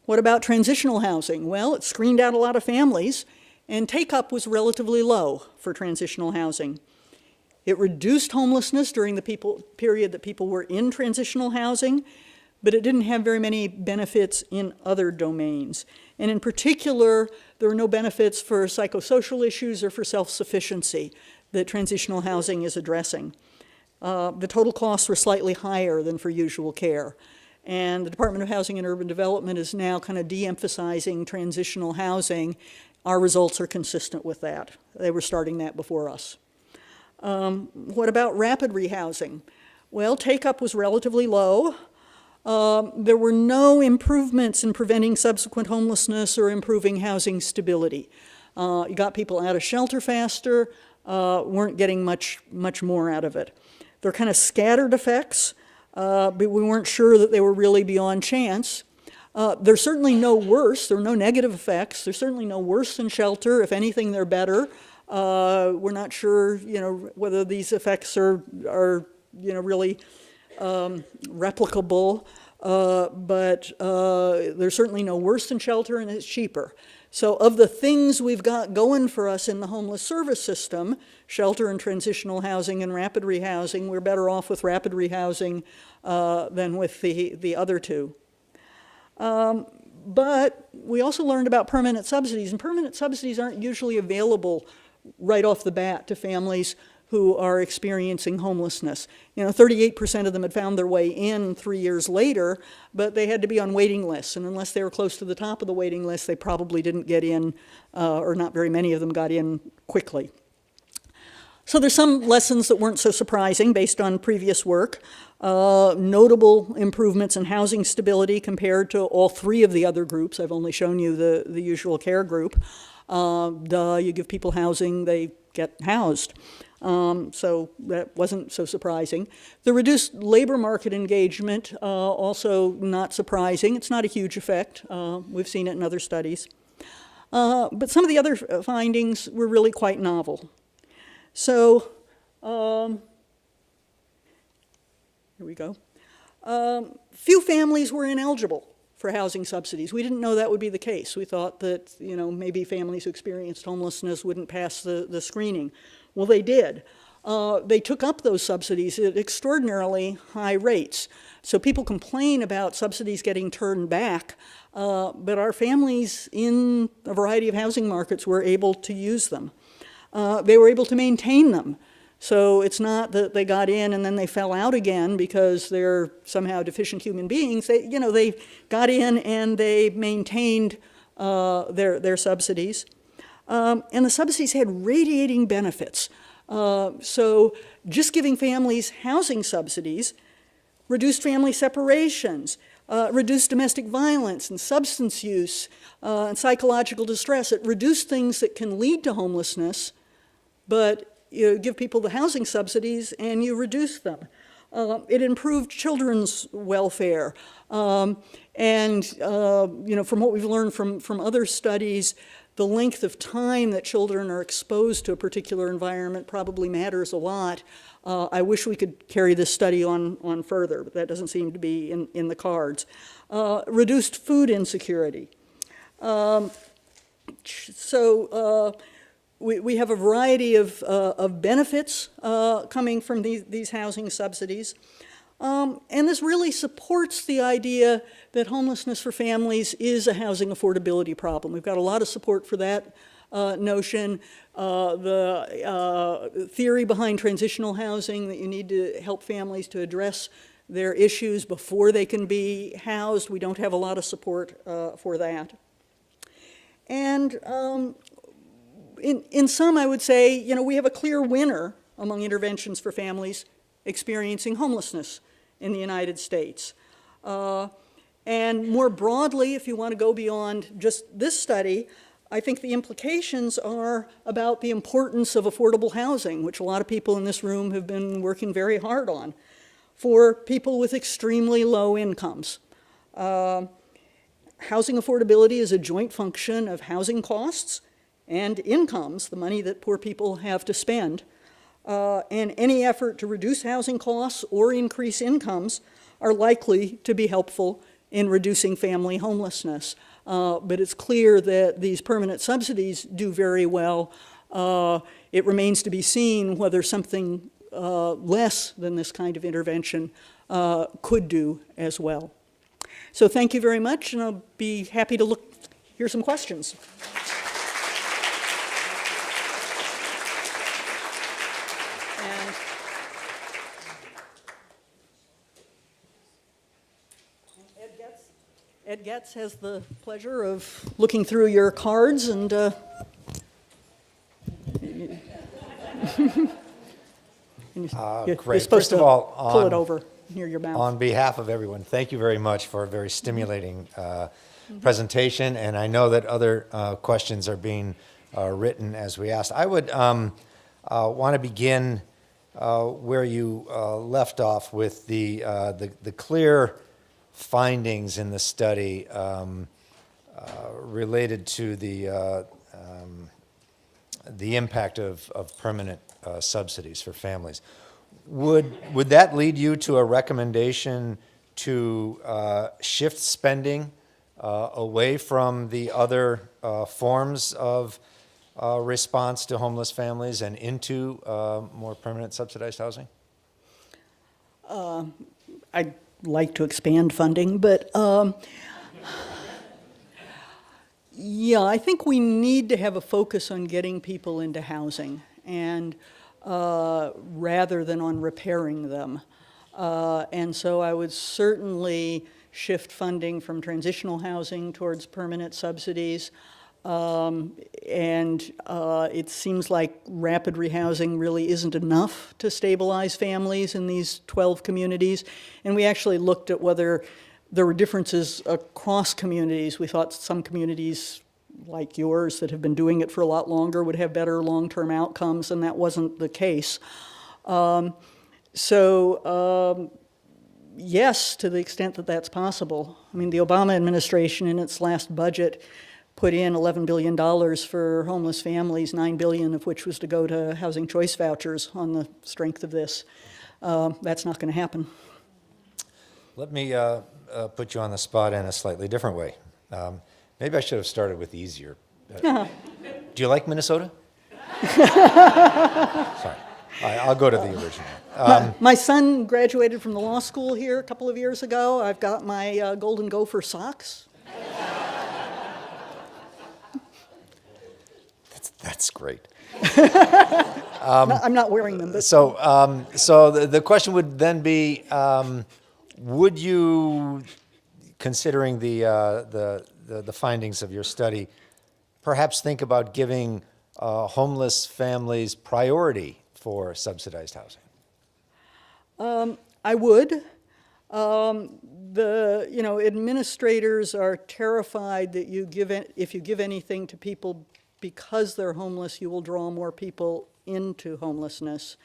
What about transitional housing? Well, it screened out a lot of families, and take-up was relatively low for transitional housing. It reduced homelessness during the period that people were in transitional housing, but it didn't have very many benefits in other domains. And in particular, there were no benefits for psychosocial issues or for self-sufficiency that transitional housing is addressing. The total costs were slightly higher than for usual care. And the Department of Housing and Urban Development is now kind of de-emphasizing transitional housing. Our results are consistent with that. They were starting that before us. What about rapid rehousing? Well, take-up was relatively low. There were no improvements in preventing subsequent homelessness or improving housing stability. You got people out of shelter faster, weren't getting much more out of it. There are kind of scattered effects, but we weren't sure that they were really beyond chance. They're certainly no worse. There are no negative effects. They're certainly no worse than shelter. If anything, they're better. We're not sure, whether these effects are really replicable, but they're certainly no worse than shelter, and it's cheaper. So of the things we've got going for us in the homeless service system, shelter and transitional housing and rapid rehousing, we're better off with rapid rehousing than with the other two. But we also learned about permanent subsidies, and permanent subsidies aren't usually available right off the bat to families who are experiencing homelessness. 38% of them had found their way in 3 years later, but they had to be on waiting lists, and unless they were close to the top of the waiting list, they probably didn't get in, or not very many of them got in quickly. So there's some lessons that weren't so surprising based on previous work. Notable improvements in housing stability compared to all three of the other groups. I've only shown you the usual care group. You give people housing, they get housed. So that wasn't so surprising. The reduced labor market engagement, also not surprising. It's not a huge effect. We've seen it in other studies. But some of the other findings were really quite novel. So, here we go. Few families were ineligible for housing subsidies. We didn't know that would be the case. We thought that, maybe families who experienced homelessness wouldn't pass the screening. Well, they did. They took up those subsidies at extraordinarily high rates. So people complain about subsidies getting turned back, but our families in a variety of housing markets were able to use them. They were able to maintain them. So it's not that they got in and then they fell out again because they're somehow deficient human beings. They got in and they maintained their subsidies. And the subsidies had radiating benefits. So just giving families housing subsidies reduced family separations, reduced domestic violence and substance use and psychological distress. It reduced things that can lead to homelessness, but you give people the housing subsidies and you reduce them. It improved children's welfare. From what we've learned from other studies, the length of time that children are exposed to a particular environment probably matters a lot. I wish we could carry this study on further, but that doesn't seem to be in the cards. Reduced food insecurity. We have a variety of benefits coming from these housing subsidies. And this really supports the idea that homelessness for families is a housing affordability problem. We've got a lot of support for that notion. The theory behind transitional housing, that you need to help families to address their issues before they can be housed. We don't have a lot of support for that. And in sum, I would say, we have a clear winner among interventions for families experiencing homelessness in the United States. And more broadly, if you want to go beyond just this study, I think the implications are about the importance of affordable housing, which a lot of people in this room have been working very hard on, for people with extremely low incomes. Housing affordability is a joint function of housing costs and incomes, the money that poor people have to spend. And any effort to reduce housing costs or increase incomes are likely to be helpful in reducing family homelessness. But it's clear that these permanent subsidies do very well. It remains to be seen whether something less than this kind of intervention could do as well. So thank you very much, and I'll be happy to hear some questions. Ed Getz has the pleasure of looking through your cards and Great. You're supposed First to of all, pull it over near your mouth. On behalf of everyone, thank you very much for a very stimulating presentation, and I know that other questions are being written as we asked. I would want to begin where you left off with the clear findings in the study related to the impact of permanent subsidies for families. Would that lead you to a recommendation to shift spending away from the other forms of response to homeless families and into more permanent subsidized housing? I'd like to expand funding, but yeah, I think we need to have a focus on getting people into housing and rather than on repairing them. And so I would certainly shift funding from transitional housing towards permanent subsidies. It seems like rapid rehousing really isn't enough to stabilize families in these 12 communities. And we actually looked at whether there were differences across communities. We thought some communities like yours that have been doing it for a lot longer would have better long-term outcomes, and that wasn't the case. Yes, to the extent that that's possible. I mean, the Obama administration in its last budget put in $11 billion for homeless families, $9 billion of which was to go to housing choice vouchers on the strength of this. That's not going to happen. Let me put you on the spot in a slightly different way. Maybe I should have started with easier. Do you like Minnesota? Sorry. I'll go to the original. My son graduated from the law school here a couple of years ago. I've got my Golden Gopher socks. That's great. I'm not wearing them. But So the question would then be, would you, considering the findings of your study, perhaps think about giving homeless families priority for subsidized housing? I would. Administrators are terrified that if you give anything to people because they're homeless, you will draw more people into homelessness.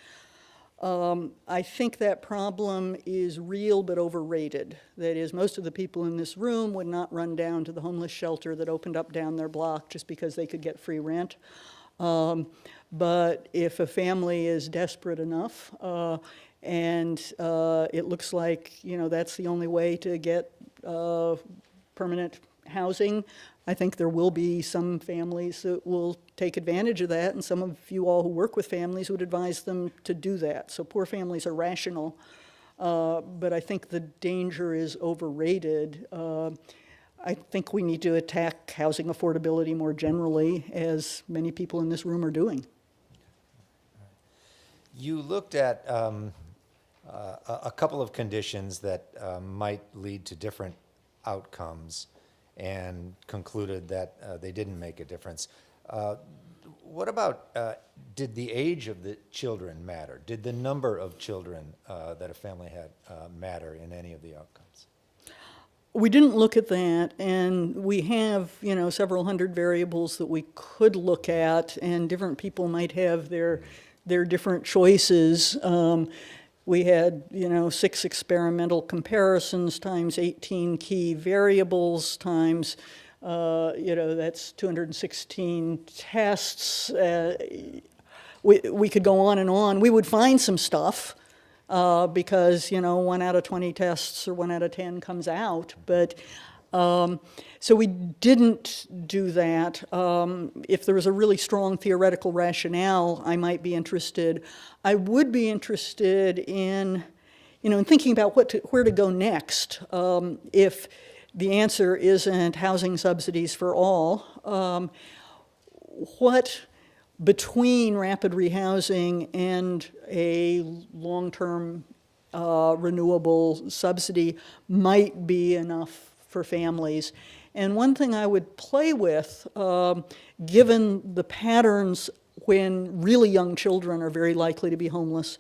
I think that problem is real but overrated. That is, most of the people in this room would not run down to the homeless shelter that opened up down their block just because they could get free rent. But if a family is desperate enough, and it looks like, that's the only way to get permanent housing, I think there will be some families that will take advantage of that, and some of you all who work with families would advise them to do that. So poor families are rational, but I think the danger is overrated. I think we need to attack housing affordability more generally, as many people in this room are doing. You looked at a couple of conditions that might lead to different outcomes and concluded that they didn't make a difference. What about, did the age of the children matter? Did the number of children that a family had matter in any of the outcomes? We didn't look at that, and we have, several hundred variables that we could look at, and different people might have their different choices. We had, 6 experimental comparisons times 18 key variables times, that's 216 tests. We could go on and on. We would find some stuff because, 1 out of 20 tests or 1 out of 10 comes out. But so we didn't do that. If there was a really strong theoretical rationale, I might be interested. I would be interested in, in thinking about where to go next. If the answer isn't housing subsidies for all, what between rapid rehousing and a long-term renewable subsidy might be enough for families. And one thing I would play with, given the patterns when really young children are very likely to be homeless,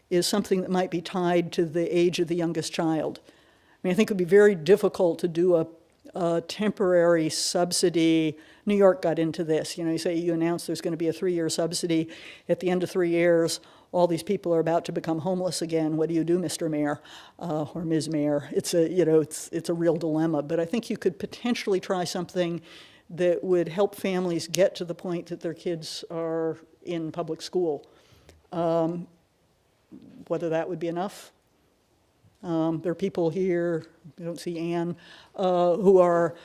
is something that might be tied to the age of the youngest child. I think it would be very difficult to do a temporary subsidy. New York got into this. You announce there's going to be a 3-year subsidy. At the end of 3 years, all these people are about to become homeless again. What do you do, Mr. Mayor or Ms. Mayor? It's a real dilemma. But I think you could potentially try something that would help families get to the point that their kids are in public school. Whether that would be enough. There are people here, I don't see Ann, who are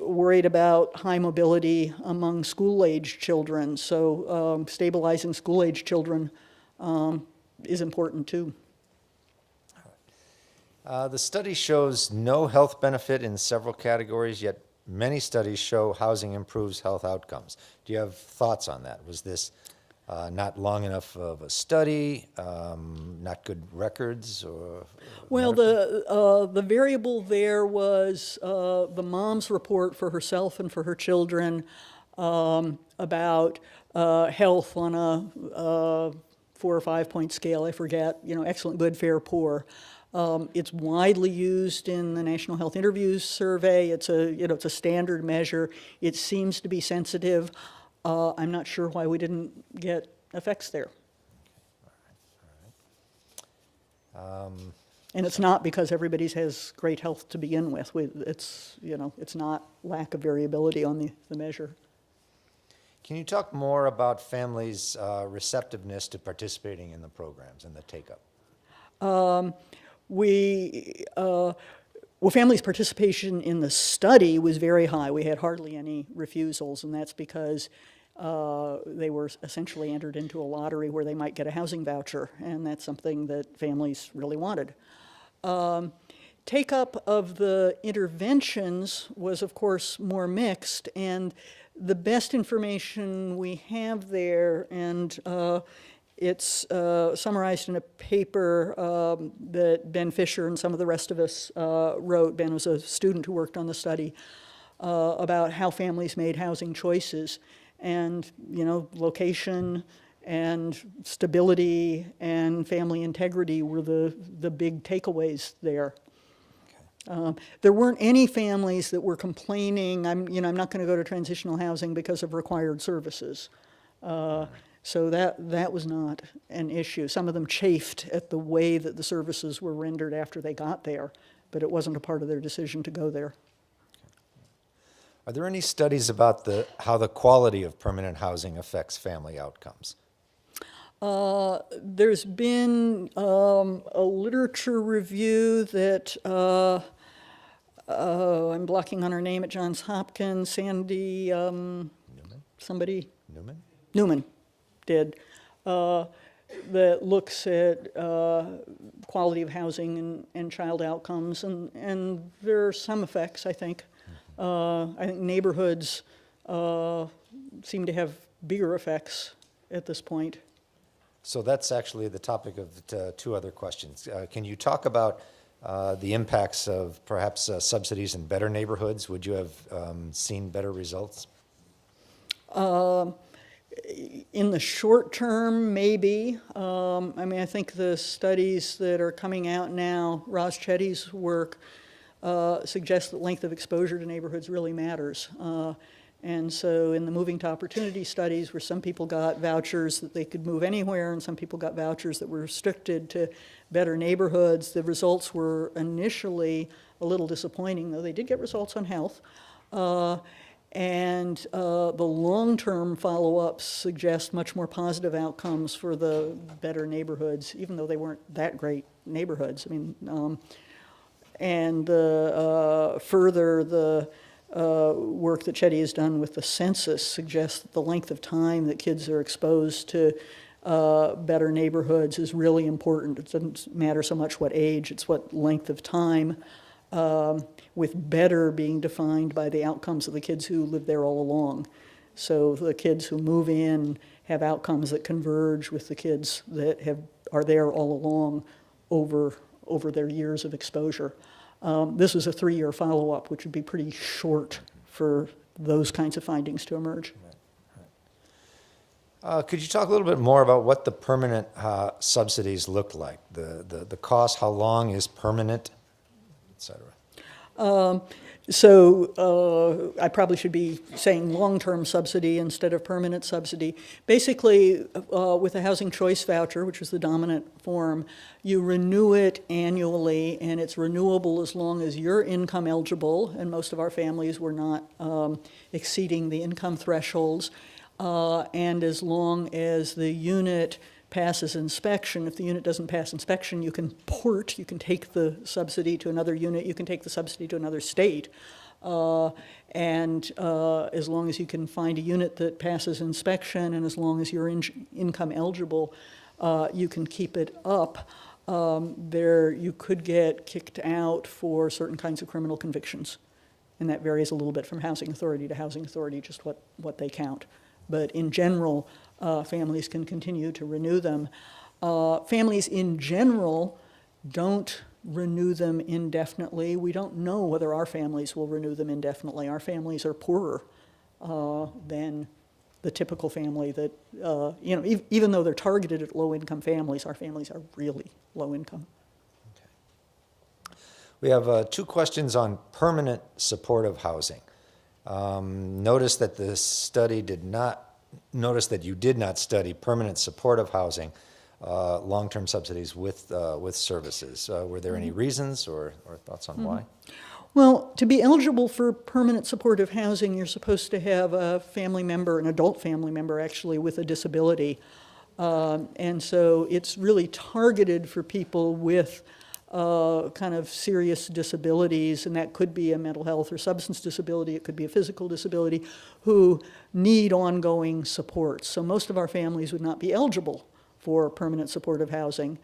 worried about high mobility among school-age children. So stabilizing school-age children is important too. The study shows no health benefit in several categories, yet many studies show housing improves health outcomes. Do you have thoughts on that? Was this not long enough of a study, not good records, or? Well, the variable there was the mom's report for herself and for her children about health on a 4 or 5 point scale. I forget. Excellent, good, fair, poor. It's widely used in the National Health Interviews Survey. It's a standard measure. It seems to be sensitive. I'm not sure why we didn't get effects there. And it's not because everybody has great health to begin with. It's not lack of variability on the measure. Can you talk more about families' receptiveness to participating in the programs and the take-up? Families' participation in the study was very high. We had hardly any refusals, and that's because they were essentially entered into a lottery where they might get a housing voucher, and that's something that families really wanted. Take-up of the interventions was, of course, more mixed, and the best information we have there, and it's summarized in a paper that Ben Fisher and some of the rest of us wrote. Ben was a student who worked on the study. about how families made housing choices. And, location and stability and family integrity were the big takeaways there. There weren't any families that were complaining, I'm not going to go to transitional housing because of required services. So that was not an issue. Some of them chafed at the way that the services were rendered after they got there, but it wasn't a part of their decision to go there. Are there any studies about how the quality of permanent housing affects family outcomes? There's been a literature review that, I'm blocking on her name at Johns Hopkins, Sandy, Newman? somebody? Newman? Newman did, that looks at quality of housing and child outcomes, and there are some effects, I think. I think neighborhoods seem to have bigger effects at this point. So that's actually the topic of two other questions. Can you talk about the impacts of perhaps subsidies in better neighborhoods? Would you have seen better results? In the short term, maybe. I think the studies that are coming out now, Roz Chetty's work, suggests that length of exposure to neighborhoods really matters. And so in the moving to opportunity studies, where some people got vouchers that they could move anywhere and some people got vouchers that were restricted to better neighborhoods, the results were initially a little disappointing, though they did get results on health. And the long-term follow-ups suggest much more positive outcomes for the better neighborhoods, even though they weren't that great neighborhoods. And further, the work that Chetty has done with the census suggests that the length of time that kids are exposed to better neighborhoods is really important. It doesn't matter so much what age, it's what length of time, with better being defined by the outcomes of the kids who live there all along. So the kids who move in have outcomes that converge with the kids that are there all along over their years of exposure. This was a 3-year follow-up, which would be pretty short for those kinds of findings to emerge. Could you talk a little bit more about what the permanent subsidies look like? The cost, how long is permanent, et cetera? So I probably should be saying long-term subsidy instead of permanent subsidy. Basically, with a housing choice voucher, which is the dominant form, you renew it annually, and it's renewable as long as you're income eligible, and most of our families were not exceeding the income thresholds, and as long as the unit passes inspection. If the unit doesn't pass inspection, you can take the subsidy to another unit, you can take the subsidy to another state. And as long as you can find a unit that passes inspection and as long as you're income eligible, you can keep it up. You could get kicked out for certain kinds of criminal convictions. And that varies a little bit from housing authority to housing authority, just what they count. But in general, families can continue to renew them. Families in general don't renew them indefinitely. We don't know whether our families will renew them indefinitely. Our families are poorer than the typical family that, even though they're targeted at low-income families, our families are really low income. Okay. We have 2 questions on permanent supportive housing. Notice that you did not study permanent supportive housing, long-term subsidies with services. Were there any reasons or thoughts on why? Well, to be eligible for permanent supportive housing, you're supposed to have a family member, an adult family member actually, with a disability. And so it's really targeted for people with kind of serious disabilities, and that could be a mental health or substance disability, it could be a physical disability, who need ongoing support. So most of our families would not be eligible for permanent supportive housing.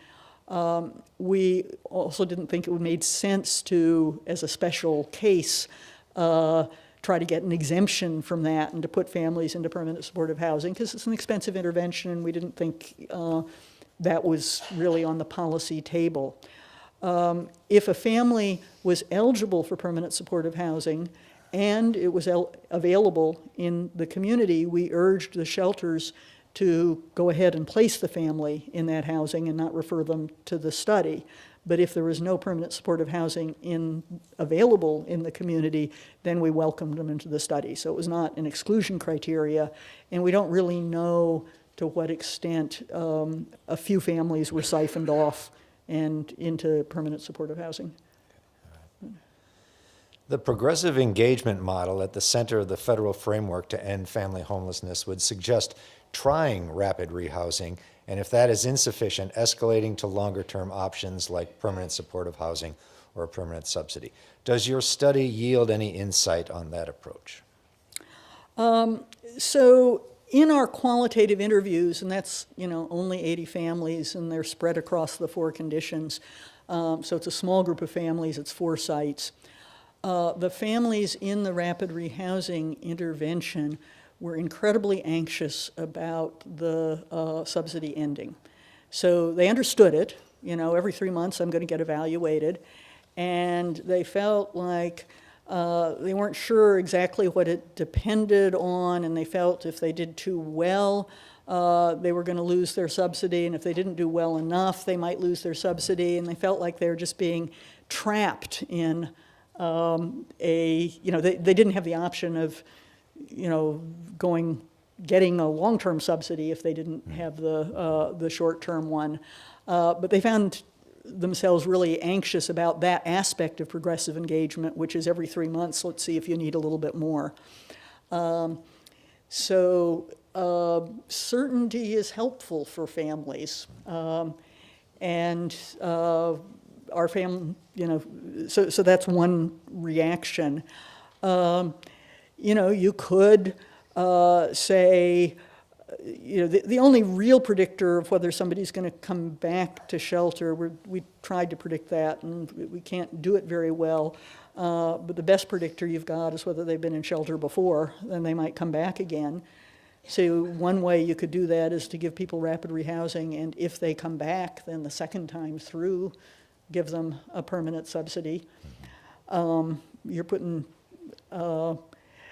We also didn't think it made sense to, as a special case, try to get an exemption from that and to put families into permanent supportive housing, because it's an expensive intervention, and we didn't think that was really on the policy table. If a family was eligible for permanent supportive housing and it was available in the community, we urged the shelters to go ahead and place the family in that housing and not refer them to the study. But if there was no permanent supportive housing available in the community, then we welcomed them into the study. So it was not an exclusion criteria, and we don't really know to what extent a few families were siphoned off and into permanent supportive housing. The progressive engagement model at the center of the federal framework to end family homelessness would suggest trying rapid rehousing, and if that is insufficient, escalating to longer-term options like permanent supportive housing or a permanent subsidy. Does your study yield any insight on that approach? So in our qualitative interviews, and that's only 80 families, and they're spread across the 4 conditions, so it's a small group of families, it's 4 sites. The families in the rapid rehousing intervention were incredibly anxious about the subsidy ending. So they understood it, every 3 months I'm going to get evaluated, and they felt like they weren't sure exactly what it depended on, and they felt if they did too well, they were going to lose their subsidy, and if they didn't do well enough, they might lose their subsidy, and they felt like they were just being trapped in they didn't have the option of, getting a long-term subsidy if they didn't have the short-term one. But they found themselves really anxious about that aspect of progressive engagement, which is every 3 months, let's see if you need a little bit more. Certainty is helpful for families. And our family, so that's one reaction. You could say, the only real predictor of whether somebody's going to come back to shelter, we tried to predict that, and we can't do it very well. But the best predictor you've got is whether they've been in shelter before, then they might come back again. So one way you could do that is to give people rapid rehousing, and if they come back, then the second time through, give them a permanent subsidy. You're putting,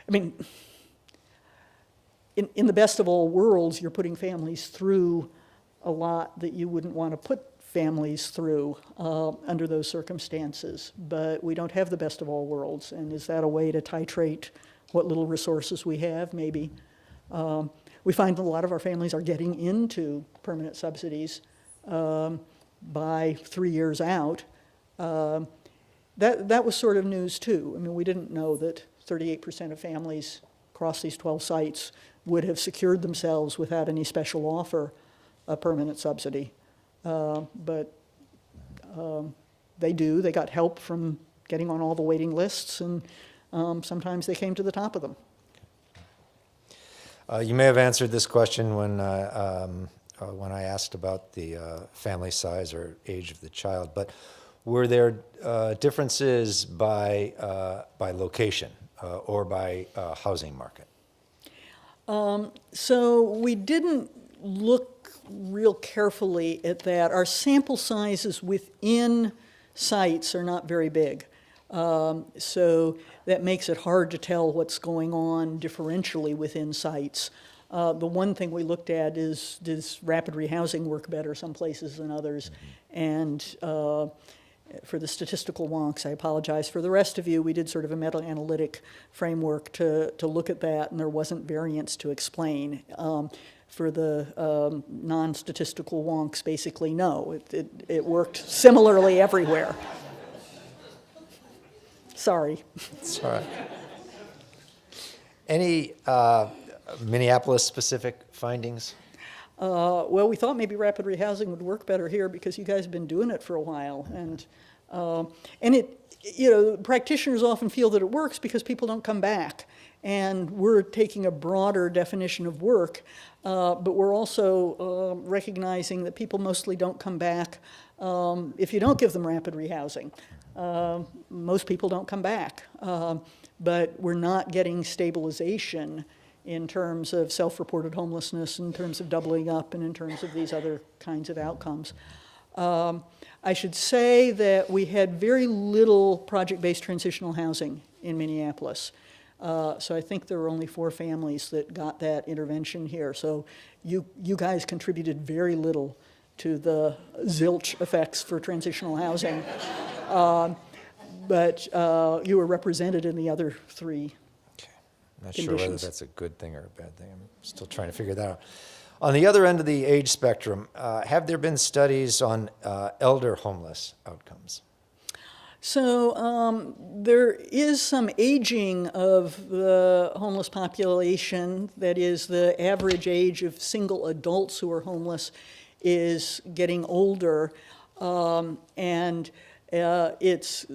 in the best of all worlds, you're putting families through a lot that you wouldn't want to put families through under those circumstances. But we don't have the best of all worlds, and is that a way to titrate what little resources we have? Maybe. We find that a lot of our families are getting into permanent subsidies by 3 years out. That was sort of news too. We didn't know that 38% of families across these 12 sites would have secured themselves without any special offer a permanent subsidy. But they do. They got help from getting on all the waiting lists, and sometimes they came to the top of them. You may have answered this question when I asked about the family size or age of the child, but were there differences by location or by housing market? So we didn't look real carefully at that. Our sample sizes within sites are not very big. So that makes it hard to tell what's going on differentially within sites. The one thing we looked at is, does rapid rehousing work better some places than others? And for the statistical wonks, I apologize. For the rest of you, we did sort of a meta-analytic framework to look at that, and there wasn't variance to explain. For the non-statistical wonks, basically no. It worked similarly everywhere. Sorry. That's all right. Any Minneapolis-specific findings? Well, we thought maybe rapid rehousing would work better here because you guys have been doing it for a while, and practitioners often feel that it works because people don't come back, and we're taking a broader definition of work, but we're also recognizing that people mostly don't come back if you don't give them rapid rehousing. Most people don't come back, but we're not getting stabilization in terms of self-reported homelessness, in terms of doubling up, and in terms of these other kinds of outcomes. I should say that we had very little project-based transitional housing in Minneapolis. So I think there were only 4 families that got that intervention here. So you guys contributed very little to the zilch effects for transitional housing. But you were represented in the other 3 Not conditions. sure whether that's a good thing or a bad thing. I'm still trying to figure that out. On the other end of the age spectrum, have there been studies on elder homeless outcomes? So there is some aging of the homeless population. That is, the average age of single adults who are homeless is getting older. And it's,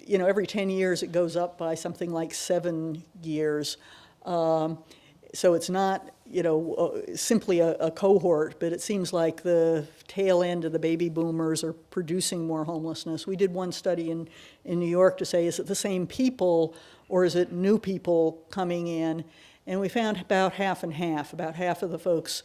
every 10 years it goes up by something like 7 years. So it's not, simply a cohort, but it seems like the tail end of the baby boomers are producing more homelessness. We did one study in New York to say, is it the same people or is it new people coming in? And we found about half and half. About half of the folks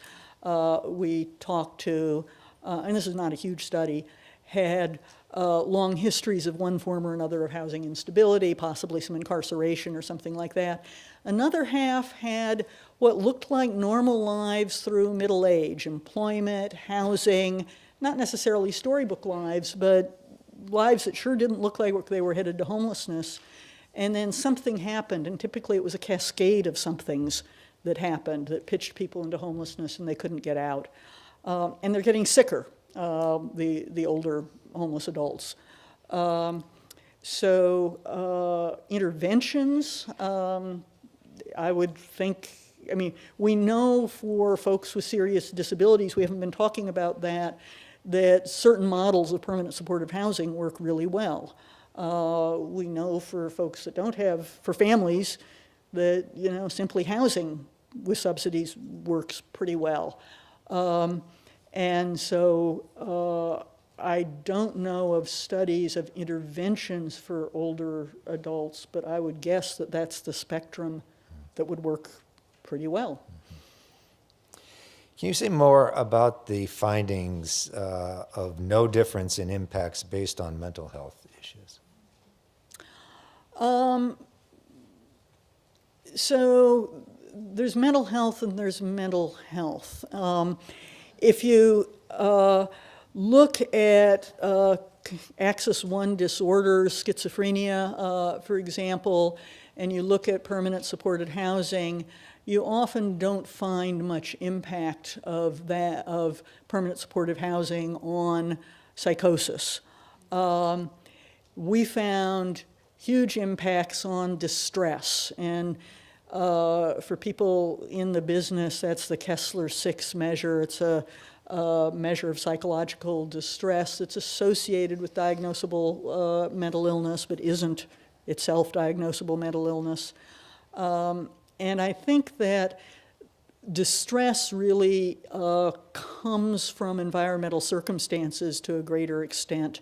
we talked to, and this is not a huge study, had long histories of one form or another of housing instability, possibly some incarceration or something like that. Another half had what looked like normal lives through middle age, employment, housing, not necessarily storybook lives, but lives that sure didn't look like they were headed to homelessness. And then something happened, and typically it was a cascade of somethings that happened that pitched people into homelessness and they couldn't get out. And they're getting sicker, the older homeless adults. Interventions, I would think, we know for folks with serious disabilities, we haven't been talking about that certain models of permanent supportive housing work really well. We know for folks that don't have, for families, that, simply housing with subsidies works pretty well. And so I don't know of studies of interventions for older adults, but I would guess that that's the spectrum that would work pretty well. Can you say more about the findings of no difference in impacts based on mental health issues? So there's mental health and there's mental health. If you look at Axis 1 disorders, schizophrenia, for example, and you look at permanent supported housing, you often don't find much impact of permanent supportive housing on psychosis. We found huge impacts on distress, and for people in the business, that's the Kessler-6 measure. It's a measure of psychological distress that's associated with diagnosable mental illness, but isn't itself diagnosable mental illness. And I think that distress really comes from environmental circumstances to a greater extent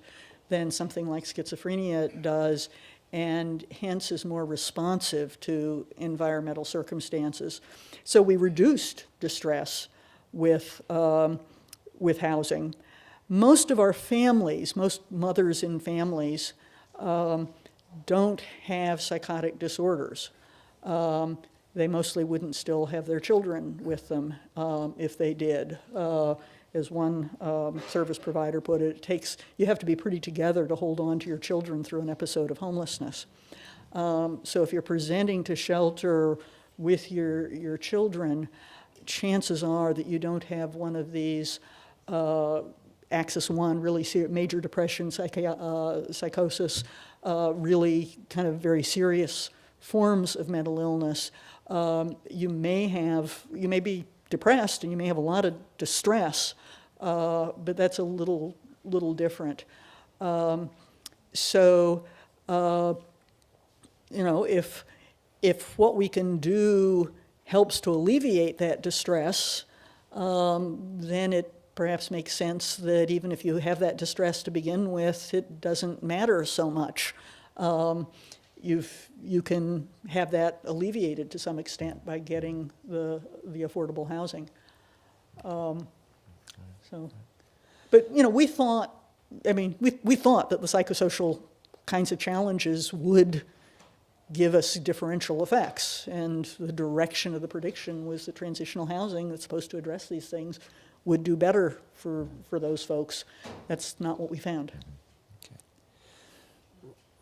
than something like schizophrenia does, and hence is more responsive to environmental circumstances. So we reduced distress with housing. Most of our families, most mothers in families, don't have psychotic disorders. They mostly wouldn't still have their children with them if they did. As one service provider put it, you have to be pretty together to hold on to your children through an episode of homelessness. So if you're presenting to shelter with your children, chances are that you don't have one of these Axis 1, really major depression, psychosis, really kind of very serious forms of mental illness. You may be depressed and you may have a lot of distress, but that's a little different. If what we can do helps to alleviate that distress, then it perhaps makes sense that even if you have that distress to begin with, it doesn't matter so much. You can have that alleviated to some extent by getting the affordable housing. But we thought I mean, we thought that the psychosocial kinds of challenges would give us differential effects, and the direction of the prediction was that transitional housing that's supposed to address these things would do better for those folks. That's not what we found.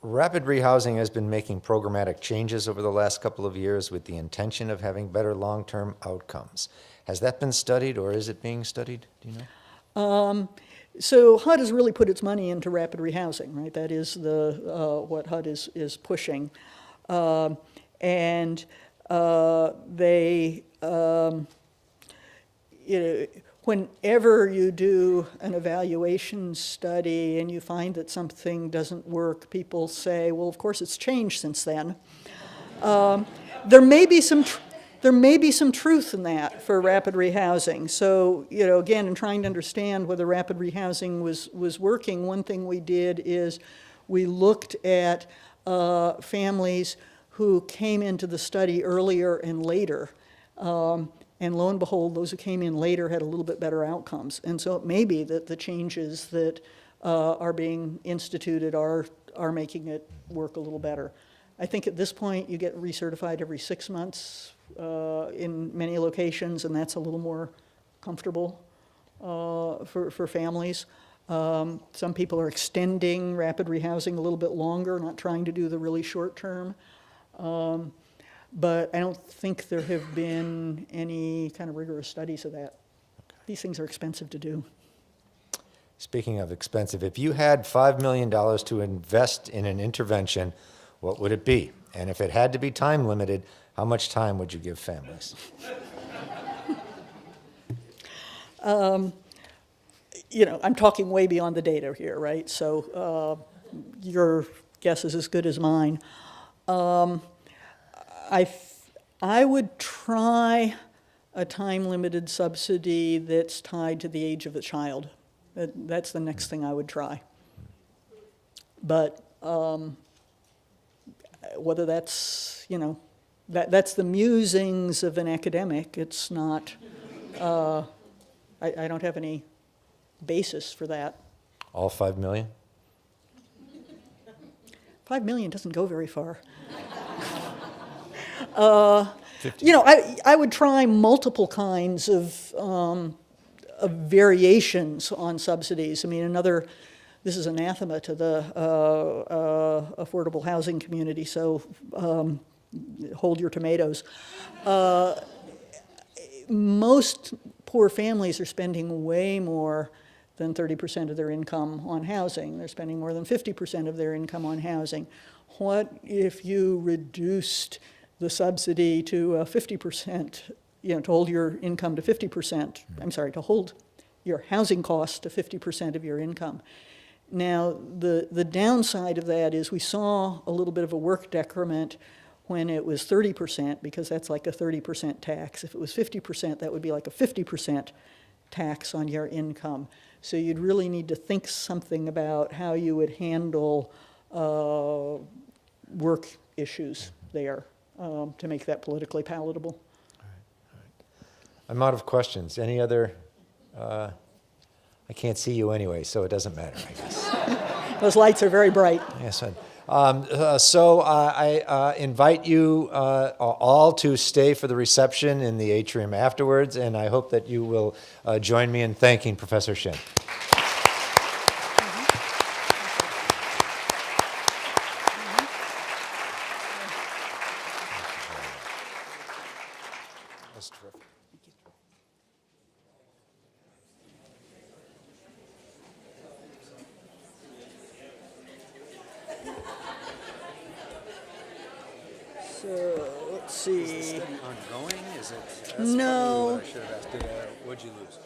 Rapid rehousing has been making programmatic changes over the last couple of years with the intention of having better long-term outcomes. Has that been studied, or is it being studied? Do you know? So HUD has really put its money into rapid rehousing, right? That is what HUD is pushing. They, whenever you do an evaluation study and you find that something doesn't work, people say, well, of course it's changed since then. There may be some truth in that for rapid rehousing. So, again, in trying to understand whether rapid rehousing was working, one thing we did is we looked at families who came into the study earlier and later. And lo and behold, those who came in later had a little bit better outcomes. And so it may be that the changes that are being instituted are making it work a little better. I think at this point you get recertified every 6 months in many locations, and that's a little more comfortable for families. Some people are extending rapid rehousing a little bit longer, not trying to do the really short term. But I don't think there have been any kind of rigorous studies of that. These things are expensive to do. Speaking of expensive, if you had $5 million to invest in an intervention, what would it be? And if it had to be time limited, how much time would you give families? I'm talking way beyond the data here, right? So your guess is as good as mine. I would try a time-limited subsidy that's tied to the age of the child. That's the next thing I would try. But whether that's, that's the musings of an academic. It's not, I don't have any basis for that. All 5 million? 5 million doesn't go very far. 50. I would try multiple kinds of variations on subsidies. I mean, this is anathema to the affordable housing community, so hold your tomatoes. Most poor families are spending way more than 30% of their income on housing. They're spending more than 50% of their income on housing. What if you reduced the subsidy to 50%, to hold your income to 50%, to hold your housing costs to 50% of your income. Now, the downside of that is we saw a little bit of a work decrement when it was 30%, because that's like a 30% tax. If it was 50%, that would be like a 50% tax on your income. So you'd really need to think something about how you would handle work issues there. To make that politically palatable. All right. I'm out of questions. Any other? I can't see you anyway, so it doesn't matter, I guess. Those lights are very bright. Yes. So I invite you all to stay for the reception in the atrium afterwards, and I hope that you will join me in thanking Professor Shinn. Let's see. Is the study ongoing? Is it? No. What I should have asked. What'd you lose?